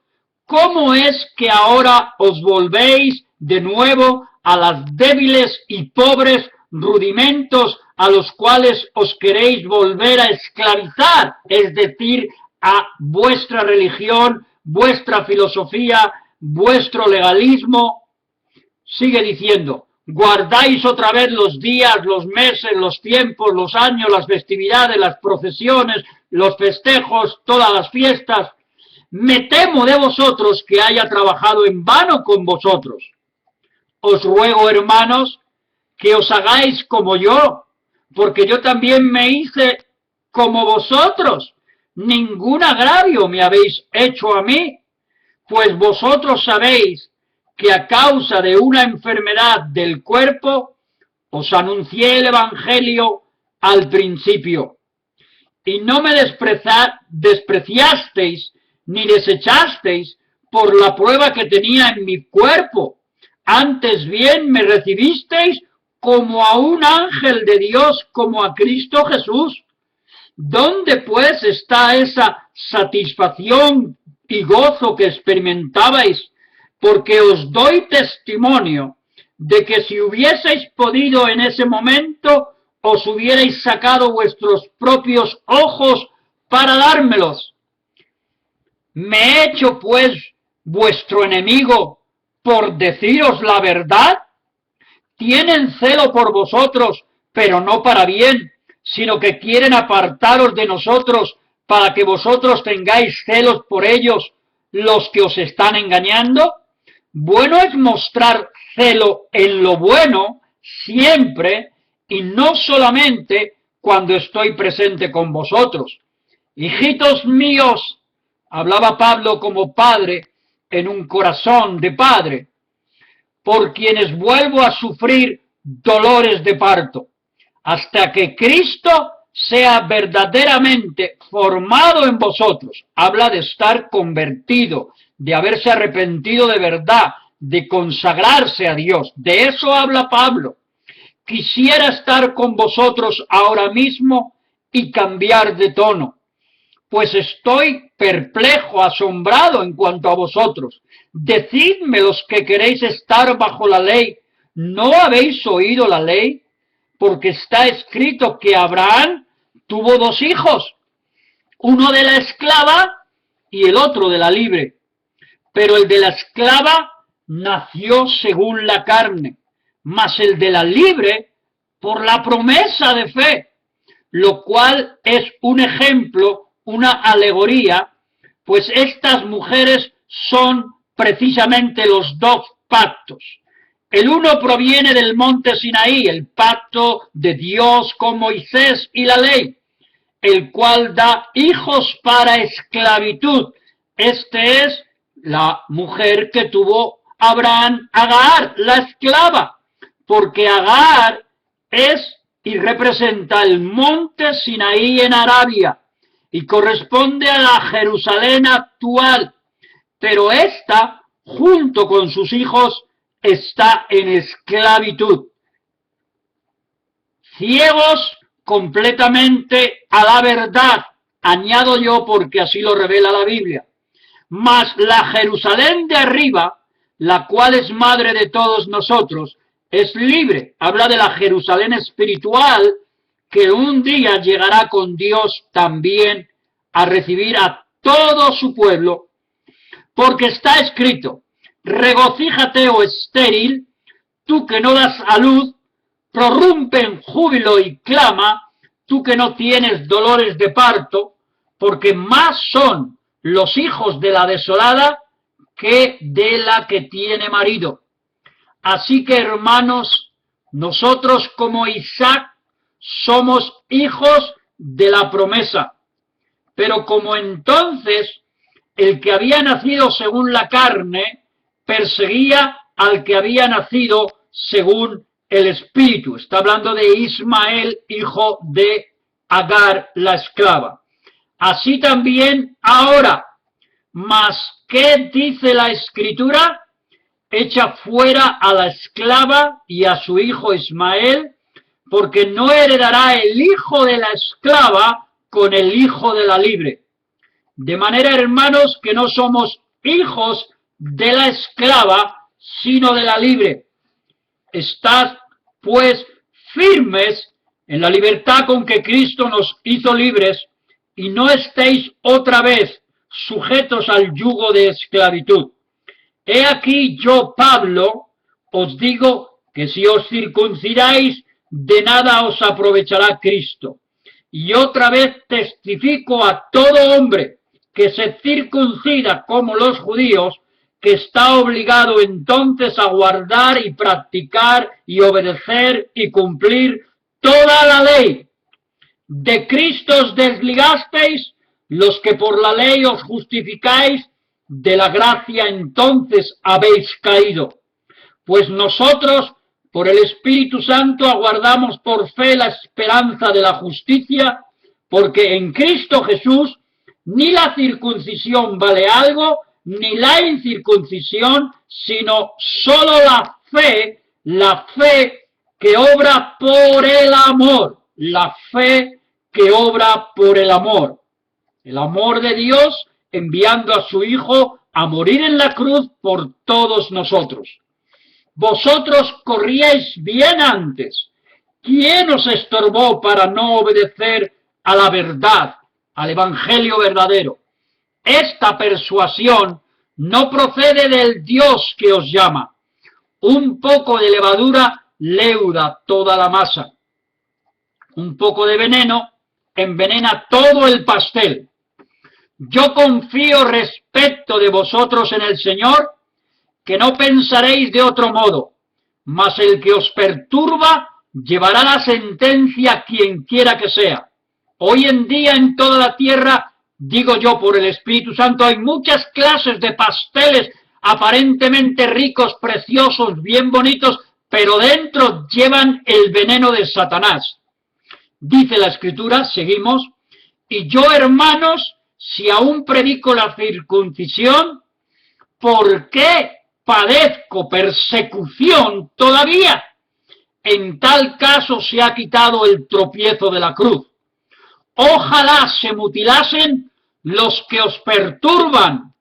¿cómo es que ahora os volvéis de nuevo a las débiles y pobres rudimentos a los cuales os queréis volver a esclavizar? Es decir, a vuestra religión, vuestra filosofía, vuestro legalismo. Sigue diciendo, guardáis otra vez los días, los meses, los tiempos, los años, las festividades, las procesiones, los festejos, todas las fiestas. Me temo de vosotros que haya trabajado en vano con vosotros. Os ruego, hermanos, que os hagáis como yo, porque yo también me hice como vosotros. Ningún agravio me habéis hecho a mí, pues vosotros sabéis que a causa de una enfermedad del cuerpo os anuncié el Evangelio al principio, y no me despreciasteis ni desechasteis por la prueba que tenía en mi cuerpo. Antes bien me recibisteis como a un ángel de Dios, como a Cristo Jesús. ¿Dónde pues está esa satisfacción y gozo que experimentabais? Porque os doy testimonio de que si hubieseis podido en ese momento, os hubierais sacado vuestros propios ojos para dármelos. ¿Me he hecho pues vuestro enemigo por deciros la verdad? Tienen celo por vosotros, pero no para bien, sino que quieren apartaros de nosotros para que vosotros tengáis celos por ellos, los que os están engañando. Bueno es mostrar celo en lo bueno siempre y no solamente cuando estoy presente con vosotros. Hijitos míos, hablaba Pablo como padre en un corazón de padre, por quienes vuelvo a sufrir dolores de parto, hasta que Cristo sea verdaderamente formado en vosotros. Habla de estar convertido, de haberse arrepentido de verdad, de consagrarse a Dios. De eso habla Pablo. Quisiera estar con vosotros ahora mismo y cambiar de tono, pues estoy perplejo, asombrado en cuanto a vosotros. Decidme los que queréis estar bajo la ley, ¿no habéis oído la ley? Porque está escrito que Abraham tuvo dos hijos, uno de la esclava y el otro de la libre. Pero el de la esclava nació según la carne, mas el de la libre por la promesa de fe, lo cual es un ejemplo, una alegoría, pues estas mujeres son precisamente los dos pactos. El uno proviene del monte Sinaí, el pacto de Dios con Moisés y la ley, el cual da hijos para esclavitud. Este es la mujer que tuvo Abraham, Agar, la esclava, porque Agar es y representa el monte Sinaí en Arabia y corresponde a la Jerusalén actual, pero esta, junto con sus hijos, está en esclavitud. Ciegos completamente a la verdad, añado yo porque así lo revela la Biblia. Mas la Jerusalén de arriba, la cual es madre de todos nosotros, es libre. Habla de la Jerusalén espiritual que un día llegará con Dios también a recibir a todo su pueblo, porque está escrito: regocíjate, oh estéril, tú que no das a luz, prorrumpe en júbilo y clama, tú que no tienes dolores de parto, porque más son los hijos de la desolada que de la que tiene marido. Así que, hermanos, nosotros como Isaac somos hijos de la promesa, pero como entonces el que había nacido según la carne perseguía al que había nacido según el espíritu. Está hablando de Ismael, hijo de Agar, la esclava. así también ahora. Mas, ¿qué dice la Escritura? Echa fuera a la esclava y a su hijo Ismael, porque no heredará el hijo de la esclava con el hijo de la libre. De manera, hermanos, que no somos hijos de la esclava, sino de la libre. Estad, pues, firmes en la libertad con que Cristo nos hizo libres, y no estéis otra vez sujetos al yugo de esclavitud. He aquí yo, Pablo, os digo que si os circuncidáis, de nada os aprovechará Cristo. Y otra vez testifico a todo hombre que se circuncida como los judíos, que está obligado entonces a guardar y practicar y obedecer y cumplir toda la ley. De Cristo os desligasteis, los que por la ley os justificáis, de la gracia entonces habéis caído. Pues nosotros, por el Espíritu Santo, aguardamos por fe la esperanza de la justicia, porque en Cristo Jesús ni la circuncisión vale algo, ni la incircuncisión, sino solo la fe que obra por el amor, la fe que obra por el amor de Dios, enviando a su Hijo a morir en la cruz por todos nosotros. Vosotros corríais bien antes. ¿Quién os estorbó para no obedecer a la verdad, al Evangelio verdadero? Esta persuasión no procede del Dios que os llama. Un poco de levadura leuda toda la masa. Un poco de veneno envenena todo el pastel. Yo confío respecto de vosotros en el Señor, que no pensaréis de otro modo, mas el que os perturba llevará la sentencia quien quiera que sea. Hoy en día en toda la tierra, digo yo por el Espíritu Santo, hay muchas clases de pasteles aparentemente ricos, preciosos, bien bonitos, pero dentro llevan el veneno de Satanás. Dice la Escritura, seguimos, y yo, hermanos, si aún predico la circuncisión, ¿por qué padezco persecución todavía? En tal caso se ha quitado el tropiezo de la cruz. Ojalá se mutilasen los que os perturban,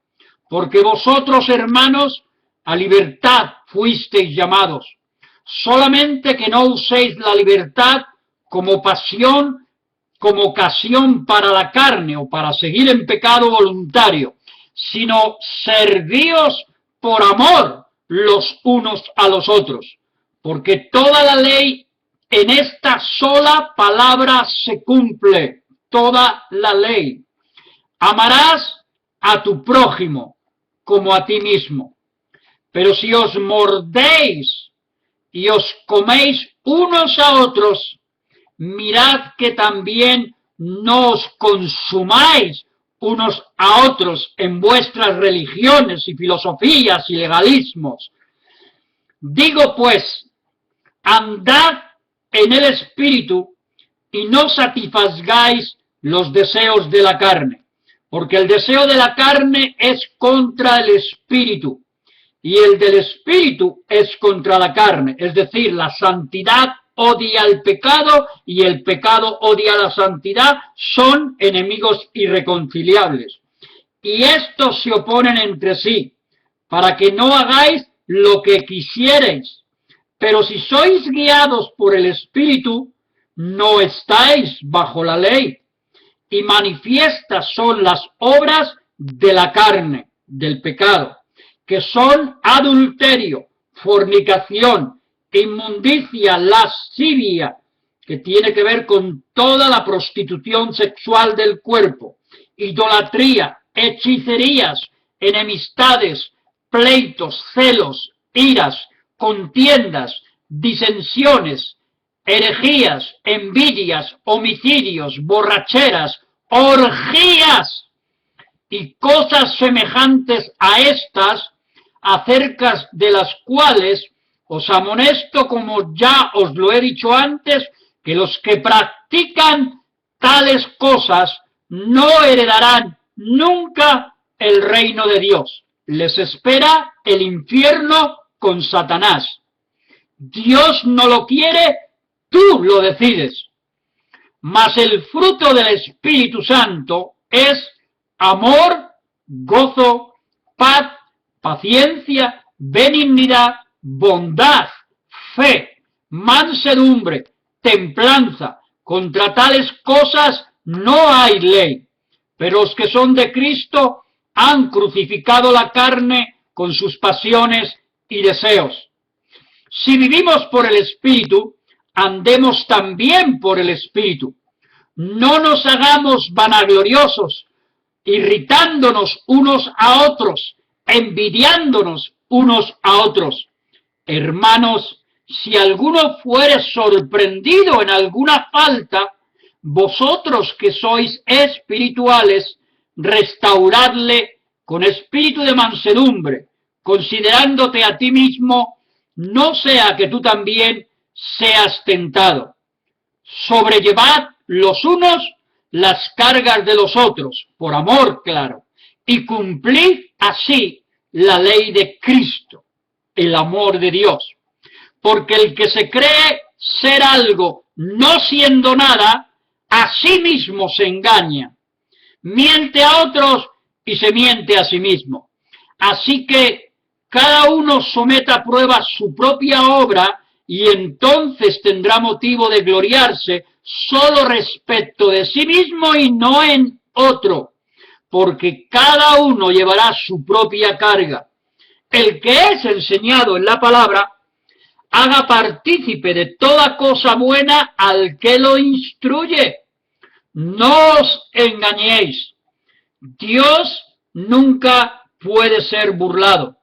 porque vosotros, hermanos, a libertad fuisteis llamados. Solamente que no uséis la libertad como ocasión para la carne o para seguir en pecado voluntario, sino servíos por amor los unos a los otros, porque toda la ley en esta sola palabra se cumple, toda la ley. Amarás a tu prójimo como a ti mismo. Pero si os mordéis y os coméis unos a otros, mirad que también no os consumáis unos a otros en vuestras religiones y filosofías y legalismos. Digo pues, andad en el Espíritu y no satisfagáis los deseos de la carne, porque el deseo de la carne es contra el Espíritu y el del Espíritu es contra la carne, es decir, la santidad odia el pecado y el pecado odia la santidad, son enemigos irreconciliables. Y estos se oponen entre sí, para que no hagáis lo que quisierais. Pero si sois guiados por el Espíritu, no estáis bajo la ley. Y manifiestas son las obras de la carne, del pecado, que son adulterio, fornicación, inmundicia, lascivia, que tiene que ver con toda la prostitución sexual del cuerpo, idolatría, hechicerías, enemistades, pleitos, celos, iras, contiendas, disensiones, herejías, envidias, homicidios, borracheras, orgías y cosas semejantes a estas, acerca de las cuales os amonesto, como ya os lo he dicho antes, que los que practican tales cosas no heredarán nunca el reino de Dios. Les espera el infierno con Satanás. Dios no lo quiere, tú lo decides. Mas el fruto del Espíritu Santo es amor, gozo, paz, paciencia, benignidad, bondad, fe, mansedumbre, templanza. Contra tales cosas no hay ley. Pero los que son de Cristo han crucificado la carne con sus pasiones y deseos. Si vivimos por el Espíritu, andemos también por el Espíritu. No nos hagamos vanagloriosos, irritándonos unos a otros, envidiándonos unos a otros. Hermanos, si alguno fuere sorprendido en alguna falta, vosotros que sois espirituales, restauradle con espíritu de mansedumbre, considerándote a ti mismo, no sea que tú también seas tentado. Sobrellevad los unos las cargas de los otros, por amor, claro, y cumplid así la ley de Cristo, el amor de Dios. Porque el que se cree ser algo no siendo nada, a sí mismo se engaña, miente a otros y se miente a sí mismo. Así que cada uno someta a prueba su propia obra y entonces tendrá motivo de gloriarse solo respecto de sí mismo y no en otro, porque cada uno llevará su propia carga. El que es enseñado en la palabra, haga partícipe de toda cosa buena al que lo instruye. No os engañéis. Dios nunca puede ser burlado,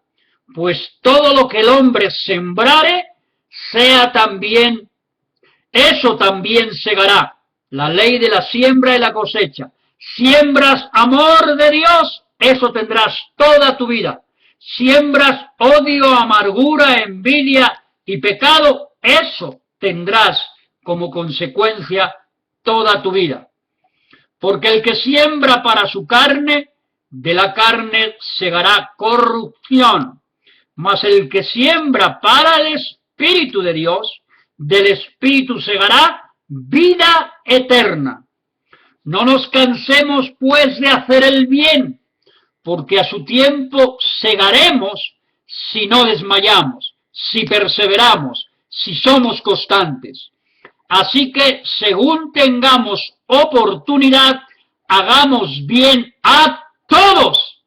pues todo lo que el hombre sembrare, eso también segará. La ley de la siembra y la cosecha. Siembras amor de Dios, eso tendrás toda tu vida. Siembras odio, amargura, envidia y pecado, eso tendrás como consecuencia toda tu vida. Porque el que siembra para su carne, de la carne segará corrupción. Mas el que siembra para el Espíritu de Dios, del Espíritu segará vida eterna. No nos cansemos, pues, de hacer el bien, porque a su tiempo segaremos si no desmayamos, si perseveramos, si somos constantes. Así que, según tengamos oportunidad, hagamos bien a todos,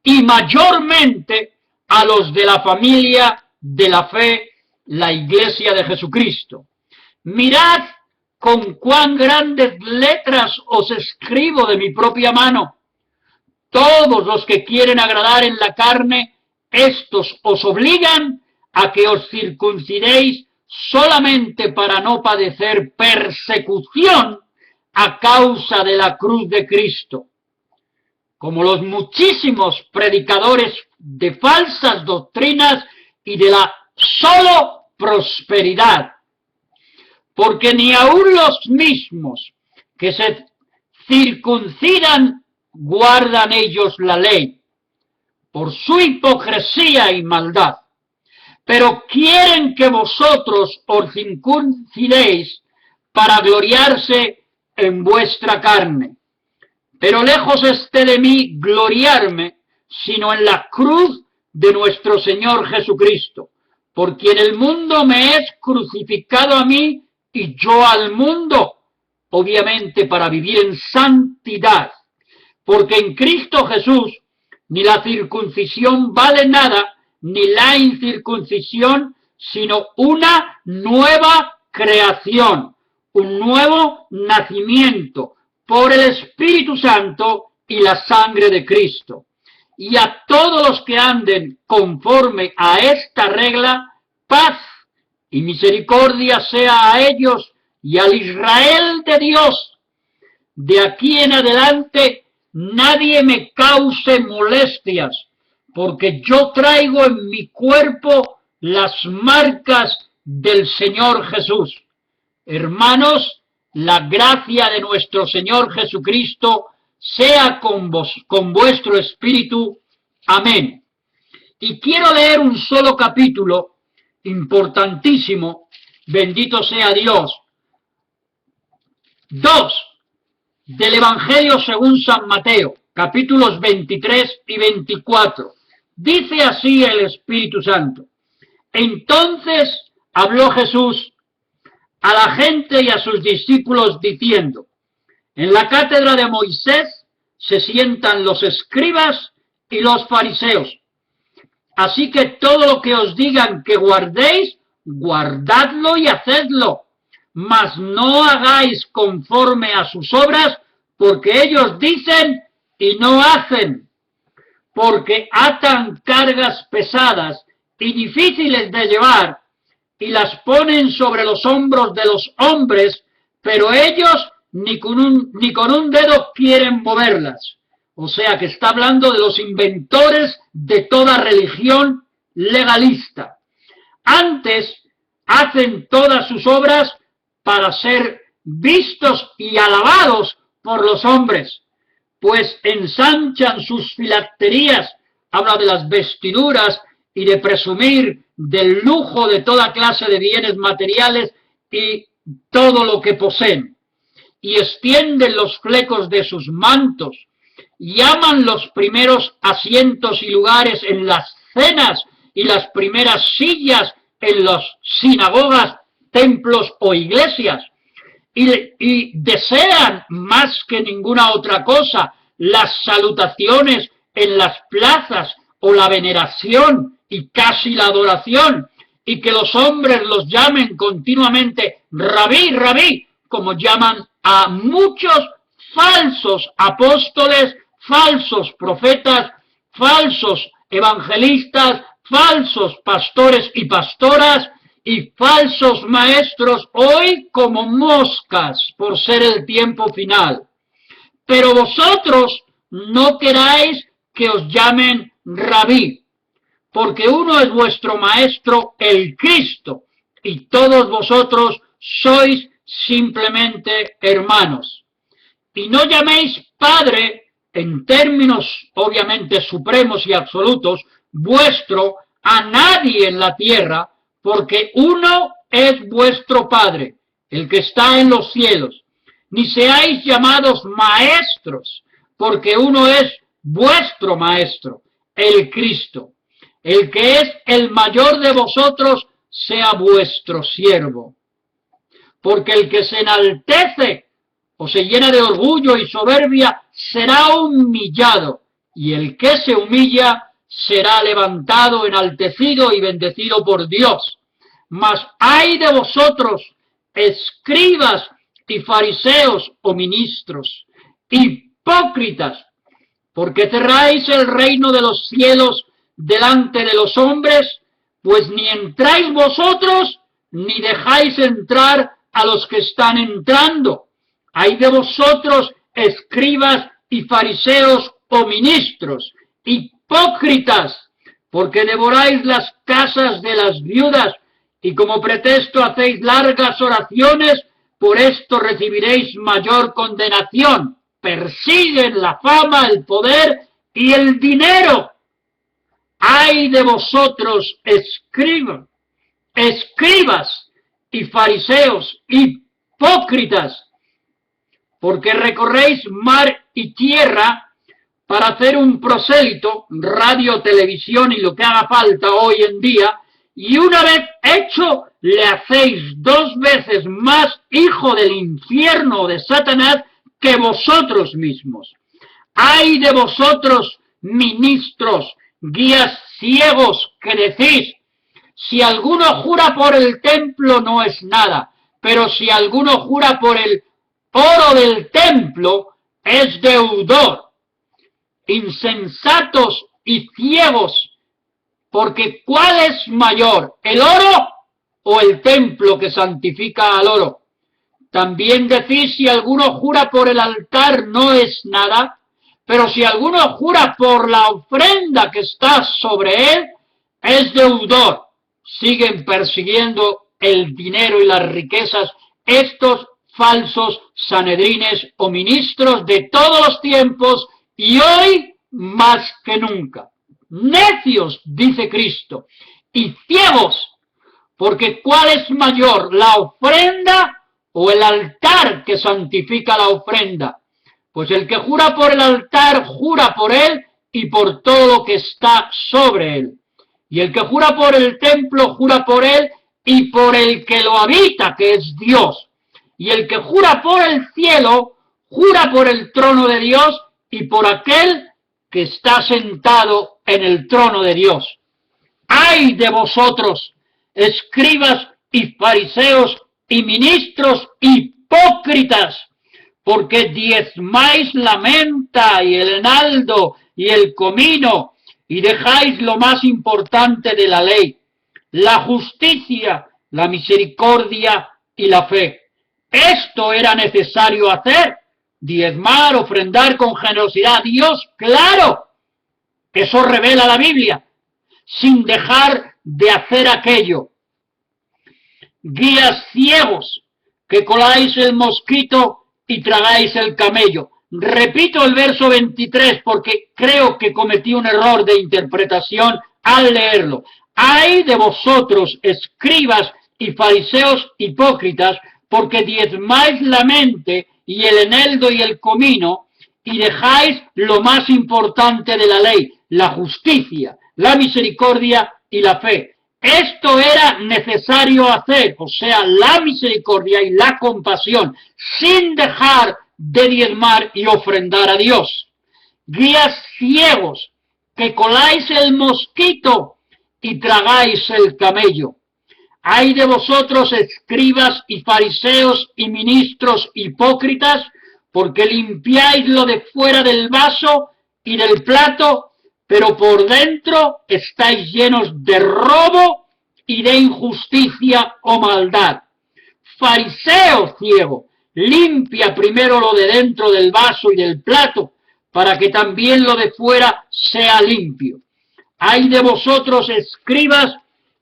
y mayormente a los de la familia de la fe, la Iglesia de Jesucristo. Mirad con cuán grandes letras os escribo de mi propia mano. Todos los que quieren agradar en la carne, estos os obligan a que os circuncidéis solamente para no padecer persecución a causa de la cruz de Cristo. Como los muchísimos predicadores de falsas doctrinas y de la solo prosperidad, porque ni aun los mismos que se circuncidan guardan ellos la ley, por su hipocresía y maldad, pero quieren que vosotros os circuncidéis para gloriarse en vuestra carne. Pero lejos esté de mí gloriarme, sino en la cruz de nuestro Señor Jesucristo, por quien el mundo me es crucificado a mí y yo al mundo, obviamente para vivir en santidad, porque en Cristo Jesús ni la circuncisión vale nada, ni la incircuncisión, sino una nueva creación, un nuevo nacimiento por el Espíritu Santo y la sangre de Cristo. Y a todos los que anden conforme a esta regla, paz y misericordia sea a ellos y al Israel de Dios. De aquí en adelante nadie me cause molestias, porque yo traigo en mi cuerpo las marcas del Señor Jesús. Hermanos, la gracia de nuestro Señor Jesucristo sea con vuestro espíritu. Amén. Y quiero leer un solo capítulo, importantísimo, bendito sea Dios. 2 del Evangelio según San Mateo, capítulos 23 y 24. Dice así el Espíritu Santo. Entonces habló Jesús a la gente y a sus discípulos diciendo: en la cátedra de Moisés se sientan los escribas y los fariseos. Así que todo lo que os digan que guardéis, guardadlo y hacedlo, mas no hagáis conforme a sus obras, porque ellos dicen y no hacen, porque atan cargas pesadas y difíciles de llevar, y las ponen sobre los hombros de los hombres, pero ellos ni con un dedo quieren moverlas. O sea que está hablando de los inventores de toda religión legalista. Antes hacen todas sus obras para ser vistos y alabados por los hombres, pues ensanchan sus filacterías, habla de las vestiduras y de presumir del lujo de toda clase de bienes materiales y todo lo que poseen, y extienden los flecos de sus mantos, llaman los primeros asientos y lugares en las cenas y las primeras sillas en las sinagogas, templos o iglesias, y desean más que ninguna otra cosa las salutaciones en las plazas o la veneración y casi la adoración, y que los hombres los llamen continuamente rabí, rabí, como llaman a muchos falsos apóstoles, falsos profetas, falsos evangelistas, falsos pastores y pastoras y falsos maestros, hoy como moscas por ser el tiempo final. Pero vosotros no queráis que os llamen rabí, porque uno es vuestro maestro, el Cristo, y todos vosotros sois simplemente hermanos. Y no llaméis Padre, en términos obviamente supremos y absolutos, vuestro a nadie en la tierra, porque uno es vuestro Padre, el que está en los cielos. Ni seáis llamados maestros, porque uno es vuestro maestro, el Cristo. El que es el mayor de vosotros sea vuestro siervo. Porque el que se enaltece o se llena de orgullo y soberbia será humillado, y el que se humilla será levantado, enaltecido y bendecido por Dios. Mas ay de vosotros, escribas y fariseos o ministros, hipócritas, porque cerráis el reino de los cielos delante de los hombres, pues ni entráis vosotros, ni dejáis entrar a los que están entrando. Ay de vosotros, escribas y fariseos o ministros, hipócritas, porque devoráis las casas de las viudas, y como pretexto hacéis largas oraciones, por esto recibiréis mayor condenación. Persiguen la fama, el poder y el dinero. Ay de vosotros, escribas y fariseos, hipócritas, porque recorréis mar y tierra para hacer un prosélito, radio, televisión y lo que haga falta hoy en día, y una vez hecho, le hacéis 2 veces más hijo del infierno de Satanás que vosotros mismos. Ay de vosotros, ministros, guías ciegos, que decís: si alguno jura por el templo no es nada, pero si alguno jura por el oro del templo es deudor. Insensatos y ciegos, porque ¿cuál es mayor, el oro o el templo que santifica al oro? También decís: si alguno jura por el altar no es nada, pero si alguno jura por la ofrenda que está sobre él, es deudor. Siguen persiguiendo el dinero y las riquezas estos falsos sanedrines o ministros de todos los tiempos y hoy más que nunca. Necios, dice Cristo, y ciegos, porque ¿cuál es mayor, la ofrenda o el altar que santifica la ofrenda? Pues el que jura por el altar, jura por él y por todo lo que está sobre él. Y el que jura por el templo, jura por él y por el que lo habita, que es Dios. Y el que jura por el cielo, jura por el trono de Dios y por aquel que está sentado en el trono de Dios. ¡Ay de vosotros, escribas y fariseos y ministros hipócritas! Porque diezmáis la menta y el enaldo y el comino, y dejáis lo más importante de la ley, la justicia, la misericordia y la fe. Esto era necesario hacer, diezmar, ofrendar con generosidad a Dios, claro, eso revela la Biblia, sin dejar de hacer aquello. Guías ciegos, que coláis el mosquito y tragáis el camello. Repito el verso 23 porque creo que cometí un error de interpretación al leerlo. ¡Ay de vosotros, escribas y fariseos hipócritas, porque diezmáis la mente y el eneldo y el comino, y dejáis lo más importante de la ley, la justicia, la misericordia y la fe! Esto era necesario hacer, o sea, la misericordia y la compasión, sin dejar de diezmar y ofrendar a Dios. Guías ciegos, que coláis el mosquito y tragáis el camello. ¡Ay de vosotros, escribas y fariseos y ministros hipócritas, porque limpiáis lo de fuera del vaso y del plato, pero por dentro estáis llenos de robo y de injusticia o maldad! Fariseo ciego, limpia primero lo de dentro del vaso y del plato, para que también lo de fuera sea limpio. ¡Ay de vosotros, escribas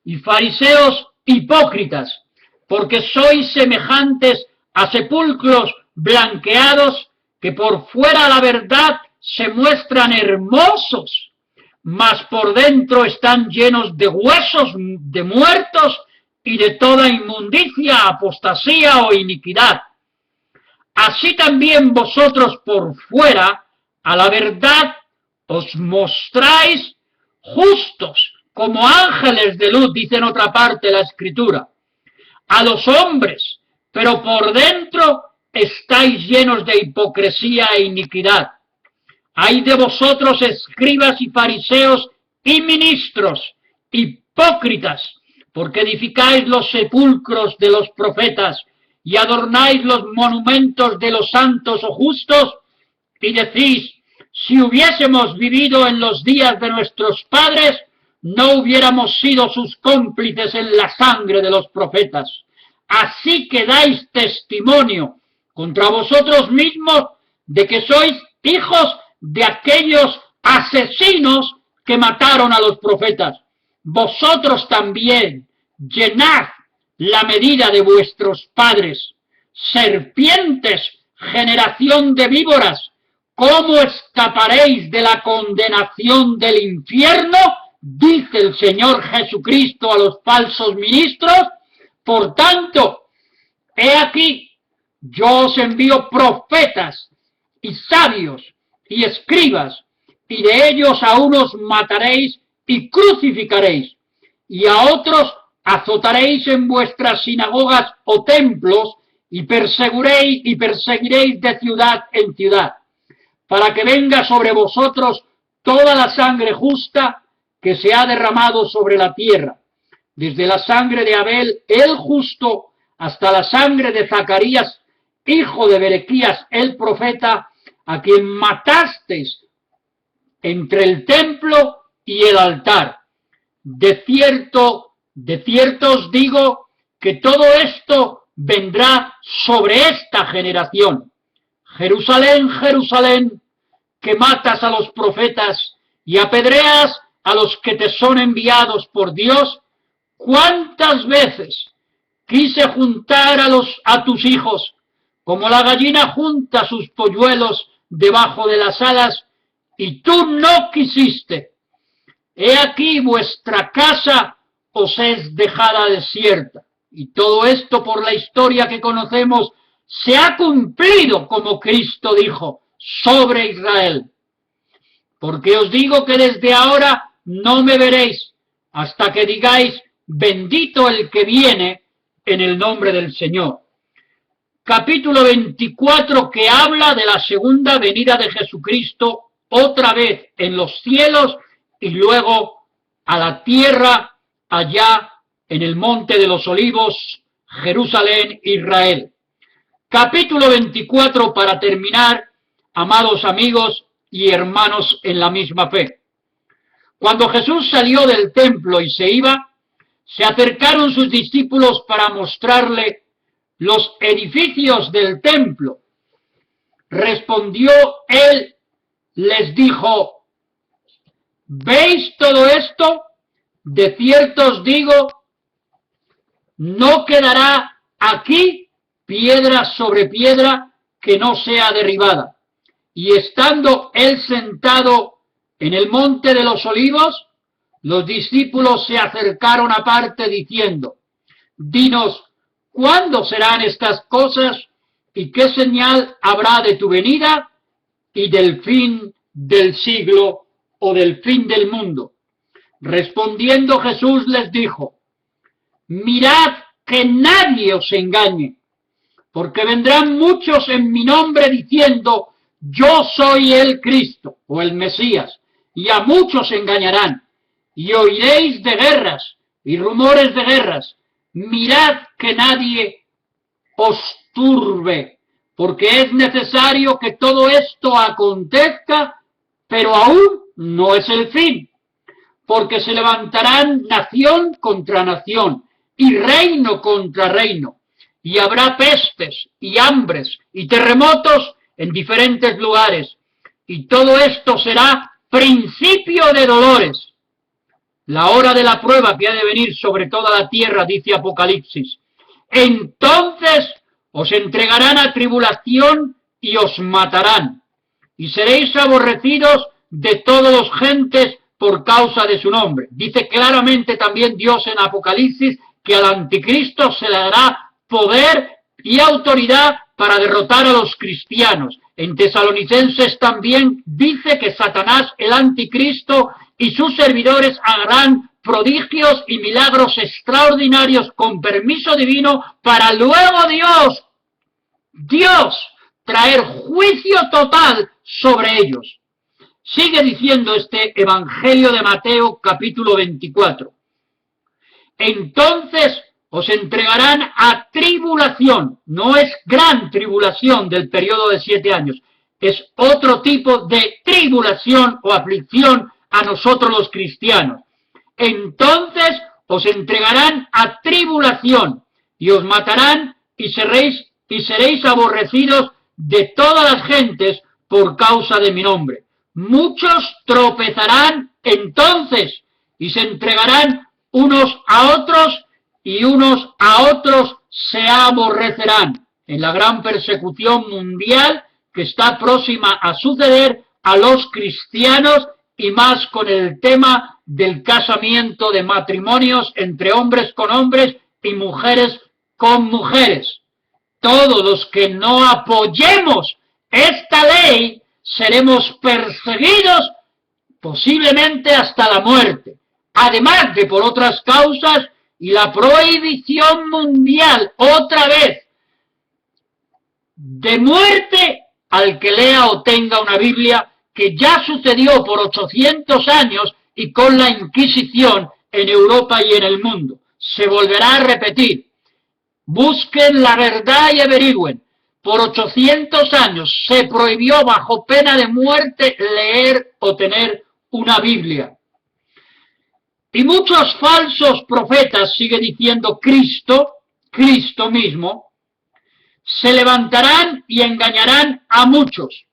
y fariseos hipócritas, porque sois semejantes a sepulcros blanqueados, que por fuera la verdad se muestran hermosos, mas por dentro están llenos de huesos de muertos y de toda inmundicia, apostasía o iniquidad! Así también vosotros por fuera, a la verdad, os mostráis justos, como ángeles de luz, dice en otra parte la Escritura, a los hombres, pero por dentro estáis llenos de hipocresía e iniquidad. ¡Ay de vosotros, escribas y fariseos y ministros hipócritas, porque edificáis los sepulcros de los profetas y adornáis los monumentos de los santos o justos, y decís: si hubiésemos vivido en los días de nuestros padres, no hubiéramos sido sus cómplices en la sangre de los profetas. Así que dais testimonio contra vosotros mismos de que sois hijos de aquellos asesinos que mataron a los profetas. Vosotros también llenad la medida de vuestros padres. Serpientes, generación de víboras, ¿cómo escaparéis de la condenación del infierno? Dice el Señor Jesucristo a los falsos ministros. Por tanto, he aquí, yo os envío profetas y sabios y escribas, y de ellos a unos mataréis y crucificaréis, y a otros azotaréis en vuestras sinagogas o templos, y perseguiréis de ciudad en ciudad, para que venga sobre vosotros toda la sangre justa que se ha derramado sobre la tierra, desde la sangre de Abel el justo hasta la sangre de Zacarías, hijo de Berequías el profeta, a quien matasteis entre el templo y el altar. De cierto os digo que todo esto vendrá sobre esta generación. Jerusalén, Jerusalén, que matas a los profetas y apedreas a los que te son enviados por Dios, ¿cuántas veces quise juntar a tus hijos como la gallina junta sus polluelos debajo de las alas, y tú no quisiste. He aquí vuestra casa os es dejada desierta. Y todo esto por la historia que conocemos se ha cumplido como Cristo dijo sobre Israel. Porque os digo que desde ahora no me veréis hasta que digáis, bendito el que viene en el nombre del Señor. Capítulo 24 que habla de la segunda venida de Jesucristo otra vez en los cielos y luego a la tierra allá en el monte de los olivos, Jerusalén, Israel. Capítulo 24 para terminar, amados amigos y hermanos en la misma fe. Cuando Jesús salió del templo y se iba, se acercaron sus discípulos para mostrarle los edificios del templo. Respondió él, les dijo, ¿veis todo esto? De cierto os digo, no quedará aquí piedra sobre piedra que no sea derribada. Y estando él sentado en el monte de los olivos, los discípulos se acercaron aparte diciendo, dinos, ¿cuándo serán estas cosas y qué señal habrá de tu venida y del fin del siglo o del fin del mundo? Respondiendo Jesús les dijo, mirad que nadie os engañe, porque vendrán muchos en mi nombre diciendo, yo soy el Cristo o el Mesías, y a muchos engañarán, y oiréis de guerras y rumores de guerras. Mirad que nadie os turbe, porque es necesario que todo esto acontezca, pero aún no es el fin, porque se levantarán nación contra nación y reino contra reino, y habrá pestes y hambres y terremotos en diferentes lugares, y todo esto será principio de dolores. La hora de la prueba que ha de venir sobre toda la tierra, dice Apocalipsis. Entonces os entregarán a tribulación y os matarán, y seréis aborrecidos de todas las gentes por causa de su nombre. Dice claramente también Dios en Apocalipsis que al anticristo se le dará poder y autoridad para derrotar a los cristianos. En Tesalonicenses también dice que Satanás, el anticristo, y sus servidores harán prodigios y milagros extraordinarios con permiso divino para luego Dios traer juicio total sobre ellos. Sigue diciendo este Evangelio de Mateo capítulo 24. Entonces os entregarán a tribulación. No es gran tribulación del periodo de 7 años. Es otro tipo de tribulación o aflicción a nosotros los cristianos. Entonces os entregarán a tribulación y os matarán y seréis aborrecidos de todas las gentes por causa de mi nombre. Muchos tropezarán entonces y se entregarán unos a otros y unos a otros se aborrecerán en la gran persecución mundial que está próxima a suceder a los cristianos y más con el tema del casamiento de matrimonios entre hombres con hombres y mujeres con mujeres. Todos los que no apoyemos esta ley seremos perseguidos posiblemente hasta la muerte, además de por otras causas y la prohibición mundial, otra vez, de muerte al que lea o tenga una Biblia, que ya sucedió por 800 años y con la Inquisición en Europa y en el mundo. Se volverá a repetir. Busquen la verdad y averigüen. Por 800 años se prohibió bajo pena de muerte leer o tener una Biblia. Y muchos falsos profetas, sigue diciendo Cristo mismo, se levantarán y engañarán a muchos.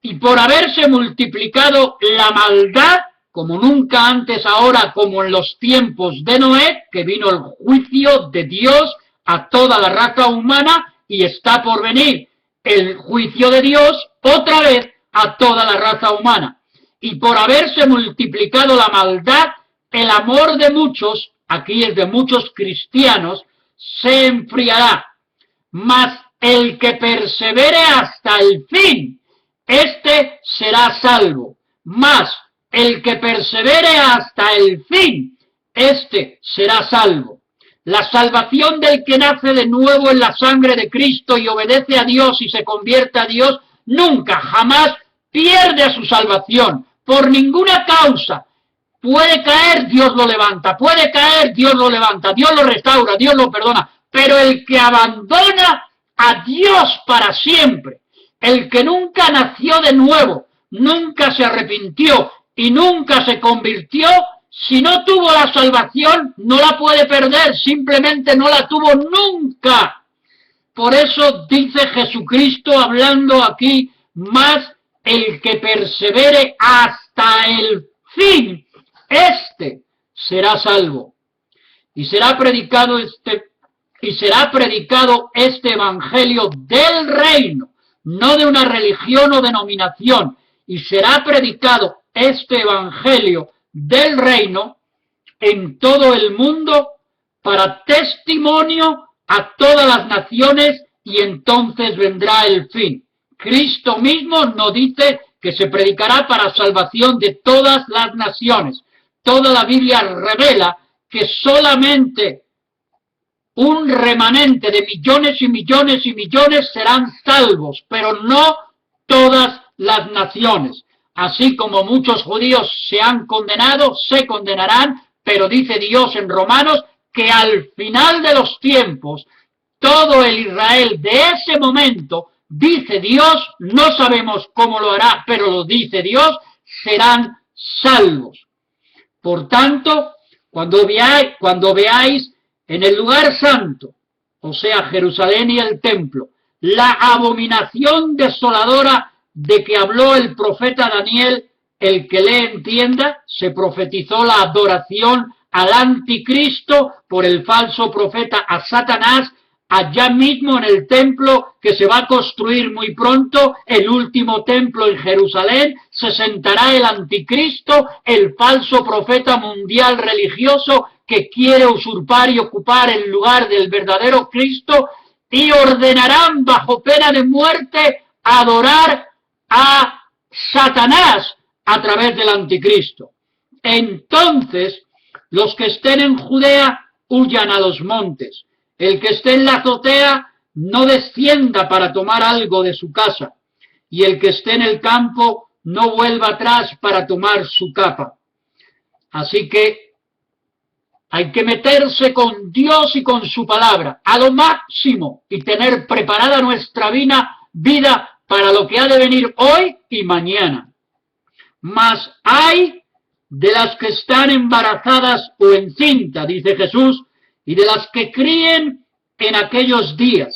Y por haberse multiplicado la maldad, como nunca antes ahora, como en los tiempos de Noé, que vino el juicio de Dios a toda la raza humana y está por venir. el juicio de Dios otra vez a toda la raza humana. Y por haberse multiplicado la maldad, el amor de muchos, aquí es de muchos cristianos, se enfriará. Mas el que persevere hasta el fin, este será salvo. Mas el que persevere hasta el fin, este será salvo. La salvación del que nace de nuevo en la sangre de Cristo y obedece a Dios y se convierte a Dios, nunca, jamás pierde su salvación, por ninguna causa. Puede caer, Dios lo levanta, puede caer, Dios lo levanta, Dios lo restaura, Dios lo perdona, pero el que abandona a Dios para siempre, el que nunca nació de nuevo, nunca se arrepintió y nunca se convirtió, si no tuvo la salvación, no la puede perder, simplemente no la tuvo nunca. Por eso dice Jesucristo hablando aquí, más el que persevere hasta el fin, este será salvo. Y será predicado este evangelio del reino, no de una religión o denominación, y será predicado este evangelio del reino en todo el mundo para testimonio a todas las naciones, y entonces vendrá el fin. Cristo mismo nos dice que se predicará para salvación de todas las naciones. Toda la Biblia revela que solamente un remanente de millones y millones y millones serán salvos, pero no todas las naciones. Así como muchos judíos se han condenado, se condenarán, pero dice Dios en Romanos que al final de los tiempos, todo el Israel de ese momento, dice Dios, no sabemos cómo lo hará, pero lo dice Dios, serán salvos. Por tanto, cuando veáis en el lugar santo, o sea, Jerusalén y el templo, la abominación desoladora de que habló el profeta Daniel, el que le entienda, se profetizó la adoración al anticristo por el falso profeta, a Satanás, allá mismo en el templo que se va a construir muy pronto, el último templo en Jerusalén, se sentará el anticristo, el falso profeta mundial religioso que quiere usurpar y ocupar el lugar del verdadero Cristo, y ordenarán bajo pena de muerte adorar a Satanás a través del anticristo. Entonces, los que estén en Judea huyan a los montes. El que esté en la azotea no descienda para tomar algo de su casa, y el que esté en el campo no vuelva atrás para tomar su capa. Así que hay que meterse con Dios y con su palabra a lo máximo y tener preparada nuestra vida para lo que ha de venir hoy y mañana. Mas hay de las que están embarazadas o encinta, dice Jesús, y de las que críen en aquellos días.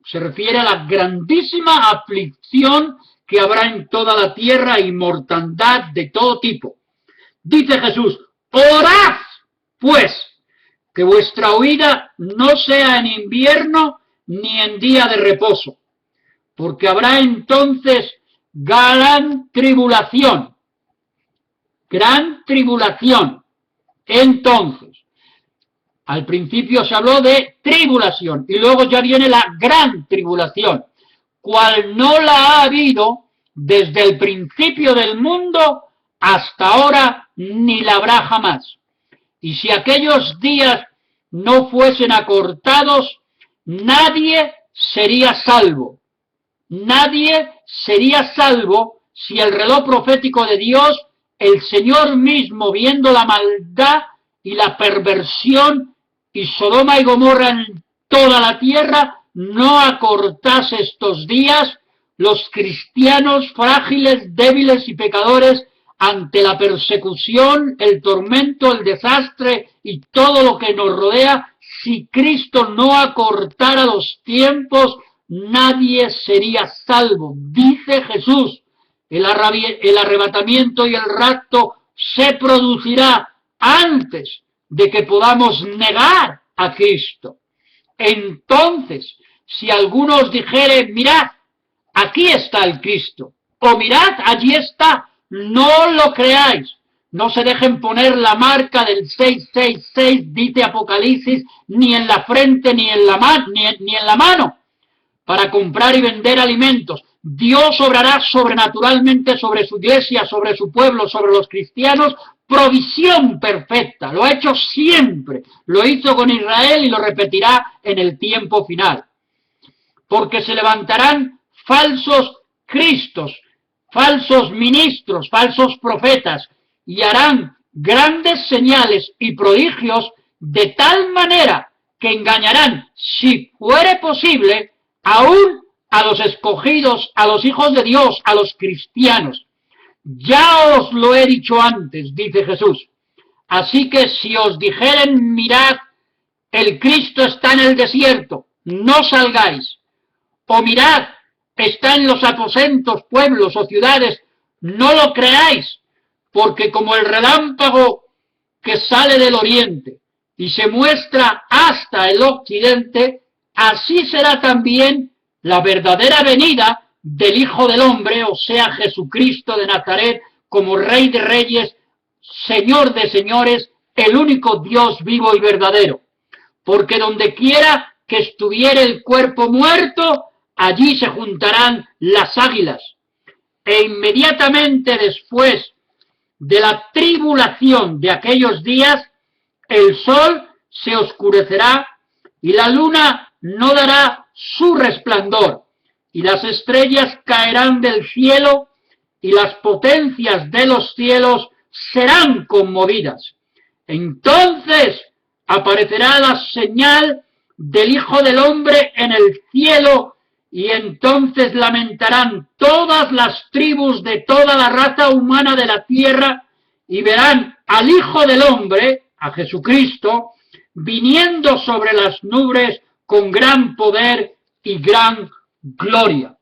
Se refiere a la grandísima aflicción que habrá en toda la tierra y mortandad de todo tipo. Dice Jesús, orad, pues, que vuestra huida no sea en invierno ni en día de reposo, porque habrá entonces gran tribulación. Gran tribulación. Entonces, al principio se habló de tribulación y luego ya viene la gran tribulación, cual no la ha habido desde el principio del mundo hasta ahora, ni la habrá jamás. Y si aquellos días no fuesen acortados, nadie sería salvo. Nadie sería salvo si el reloj profético de Dios, el Señor mismo, viendo la maldad y la perversión y Sodoma y Gomorra en toda la tierra, no acortase estos días, los cristianos frágiles, débiles y pecadores, ante la persecución, el tormento, el desastre y todo lo que nos rodea, si Cristo no acortara los tiempos, nadie sería salvo. Dice Jesús, el arrebatamiento y el rapto se producirá antes de que podamos negar a Cristo. Entonces, si alguno os dijere, mirad, aquí está el Cristo. O mirad, allí está, no lo creáis. No se dejen poner la marca del 666, dice Apocalipsis, ni en la frente, ni en la mano, para comprar y vender alimentos. Dios obrará sobrenaturalmente sobre su iglesia, sobre su pueblo, sobre los cristianos, provisión perfecta. Lo ha hecho siempre, lo hizo con Israel y lo repetirá en el tiempo final. Porque se levantarán falsos cristos, falsos ministros, falsos profetas, y harán grandes señales y prodigios de tal manera que engañarán, si fuere posible, aún a los escogidos, a los hijos de Dios, a los cristianos. Ya os lo he dicho antes, dice Jesús. Así que si os dijeren, mirad, el Cristo está en el desierto, no salgáis. O mirad, está en los aposentos, pueblos o ciudades, no lo creáis. Porque como el relámpago que sale del oriente y se muestra hasta el occidente, así será también la verdadera venida del Hijo del Hombre, o sea, Jesucristo de Nazaret, como Rey de Reyes, Señor de Señores, el único Dios vivo y verdadero. Porque donde quiera que estuviere el cuerpo muerto, allí se juntarán las águilas. E inmediatamente después de la tribulación de aquellos días, el sol se oscurecerá y la luna no dará su resplandor, y las estrellas caerán del cielo, y las potencias de los cielos serán conmovidas. Entonces aparecerá la señal del Hijo del Hombre en el cielo, y entonces lamentarán todas las tribus de toda la raza humana de la tierra, y verán al Hijo del Hombre, a Jesucristo, viniendo sobre las nubes con gran poder y gran gloria.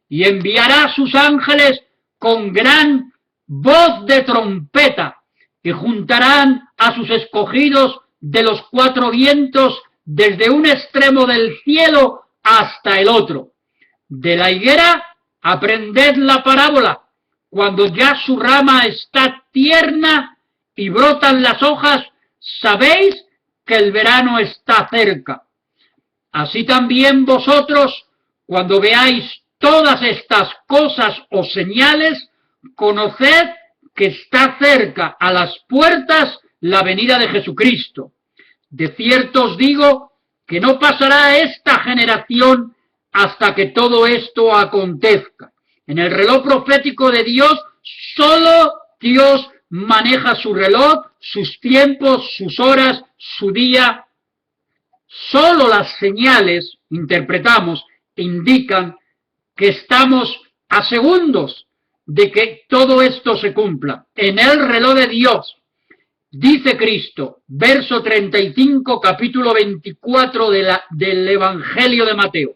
Y enviará a sus ángeles con gran voz de trompeta, y juntarán a sus escogidos de los cuatro vientos, desde un extremo del cielo hasta el otro. De la higuera aprended la parábola. Cuando ya su rama está tierna y brotan las hojas, sabéis que el verano está cerca. Así también vosotros, cuando veáis todas estas cosas o señales, conoced que está cerca a las puertas la venida de Jesucristo. De cierto os digo que no pasará esta generación hasta que todo esto acontezca. En el reloj profético de Dios, solo Dios maneja su reloj, sus tiempos, sus horas, su día. Solo las señales, interpretamos, indican que estamos a segundos de que todo esto se cumpla. En el reloj de Dios, dice Cristo, verso 35, capítulo 24 del Evangelio de Mateo.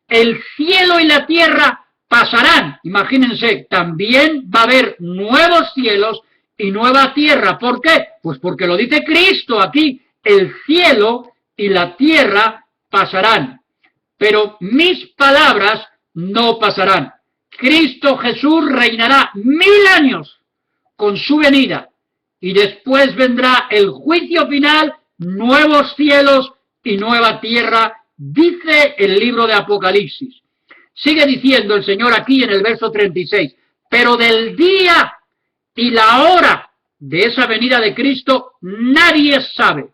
El cielo y la tierra pasarán. Imagínense, también va a haber nuevos cielos y nueva tierra. ¿Por qué? Pues porque lo dice Cristo aquí. El cielo y la tierra pasarán, pero mis palabras no pasarán. Cristo Jesús reinará 1000 años con su venida, y después vendrá el juicio final, nuevos cielos y nueva tierra, dice el libro de Apocalipsis. Sigue diciendo el Señor aquí en el verso 36, pero del día y la hora de esa venida de Cristo nadie sabe,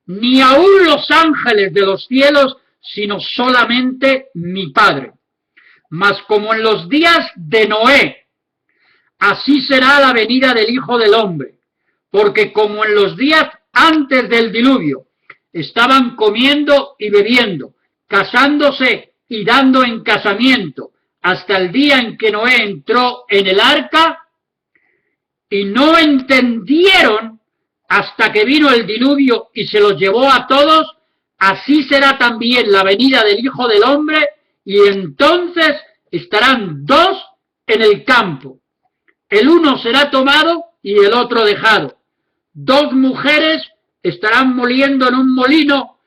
ni aun los ángeles de los cielos, sino solamente mi Padre. Mas como en los días de Noé, así será la venida del Hijo del Hombre, porque como en los días antes del diluvio, estaban comiendo y bebiendo, casándose y dando en casamiento, hasta el día en que Noé entró en el arca, y no entendieron hasta que vino el diluvio y se los llevó a todos, así será también la venida del Hijo del Hombre, y entonces estarán dos en el campo. El uno será tomado y el otro dejado. Dos mujeres estarán moliendo en un molino,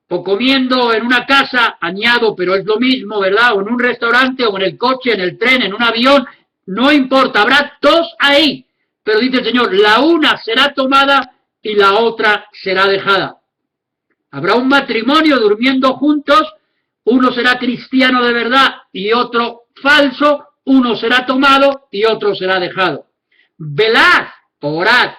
o comiendo en una casa, añado, pero es lo mismo, ¿verdad? O en un restaurante, o en el coche, en el tren, en un avión, no importa, habrá dos ahí. Pero dice el Señor, la una será tomada y la otra será dejada. Habrá un matrimonio durmiendo juntos, uno será cristiano de verdad y otro falso, uno será tomado y otro será dejado. Velad, orad,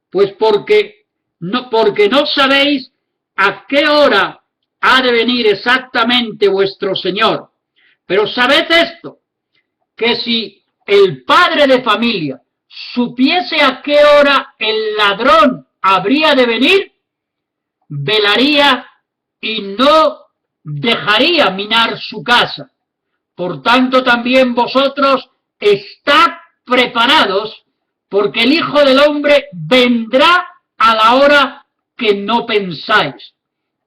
pues porque no sabéis a qué hora ha de venir exactamente vuestro Señor. Pero sabed esto, que si el padre de familia supiese a qué hora el ladrón habría de venir, velaría y no dejaría minar su casa. Por tanto, también vosotros estad preparados, porque el Hijo del Hombre vendrá a la hora que no pensáis.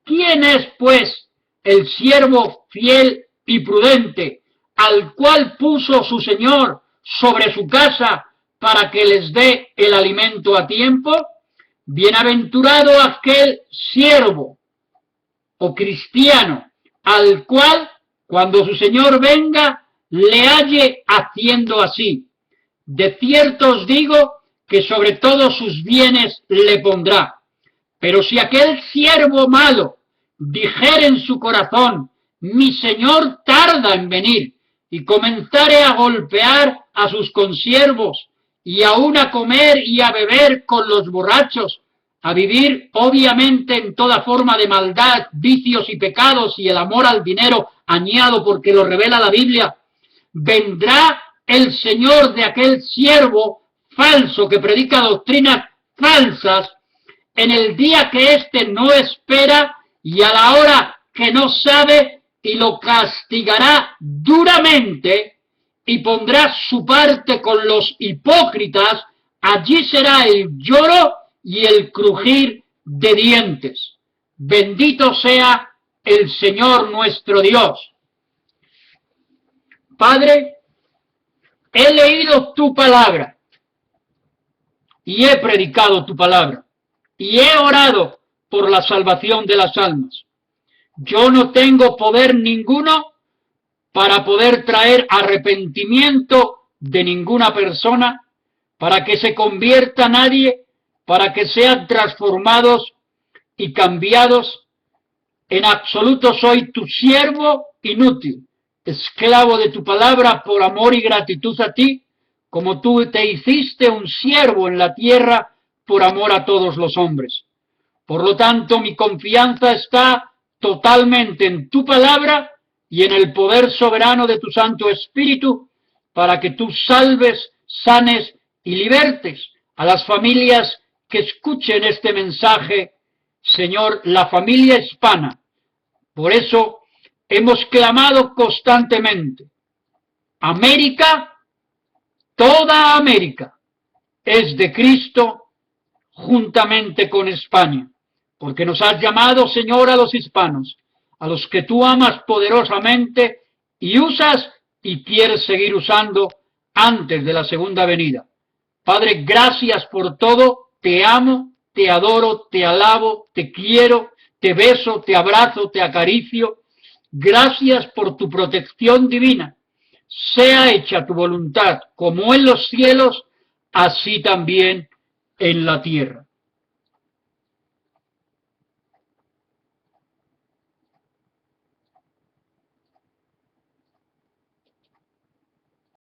¿Quién es, pues, el siervo fiel y prudente, al cual puso su Señor sobre su casa para que les dé el alimento a tiempo? Bienaventurado aquel siervo o cristiano, al cual, cuando su Señor venga, le halle haciendo así. De cierto os digo que sobre todos sus bienes le pondrá. Pero si aquel siervo malo dijere en su corazón, mi Señor tarda en venir, y comenzare a golpear a sus consiervos, y aun a comer y a beber con los borrachos, a vivir obviamente en toda forma de maldad, vicios y pecados, y el amor al dinero añado porque lo revela la Biblia, vendrá el Señor de aquel siervo falso que predica doctrinas falsas en el día que éste no espera y a la hora que no sabe, y lo castigará duramente y pondrá su parte con los hipócritas. Allí será el lloro y el crujir de dientes. Bendito sea el Señor nuestro Dios. Padre, he leído tu palabra y he predicado tu palabra y he orado por la salvación de las almas. Yo no tengo poder ninguno para poder traer arrepentimiento de ninguna persona, para que se convierta nadie, para que sean transformados y cambiados. En absoluto soy tu siervo inútil, esclavo de tu palabra por amor y gratitud a ti, como tú te hiciste un siervo en la tierra por amor a todos los hombres. Por lo tanto, mi confianza está totalmente en tu palabra y en el poder soberano de tu Santo Espíritu, para que tú salves, sanes y libertes a las familias que escuchen este mensaje, Señor, la familia hispana. Por eso hemos clamado constantemente. América, toda América, es de Cristo juntamente con España. Porque nos has llamado, Señor, a los hispanos, a los que tú amas poderosamente y usas y quieres seguir usando antes de la segunda venida. Padre, gracias por todo, te amo, te adoro, te alabo, te quiero, te beso, te abrazo, te acaricio. Gracias por tu protección divina. Sea hecha tu voluntad, como en los cielos, así también en la tierra.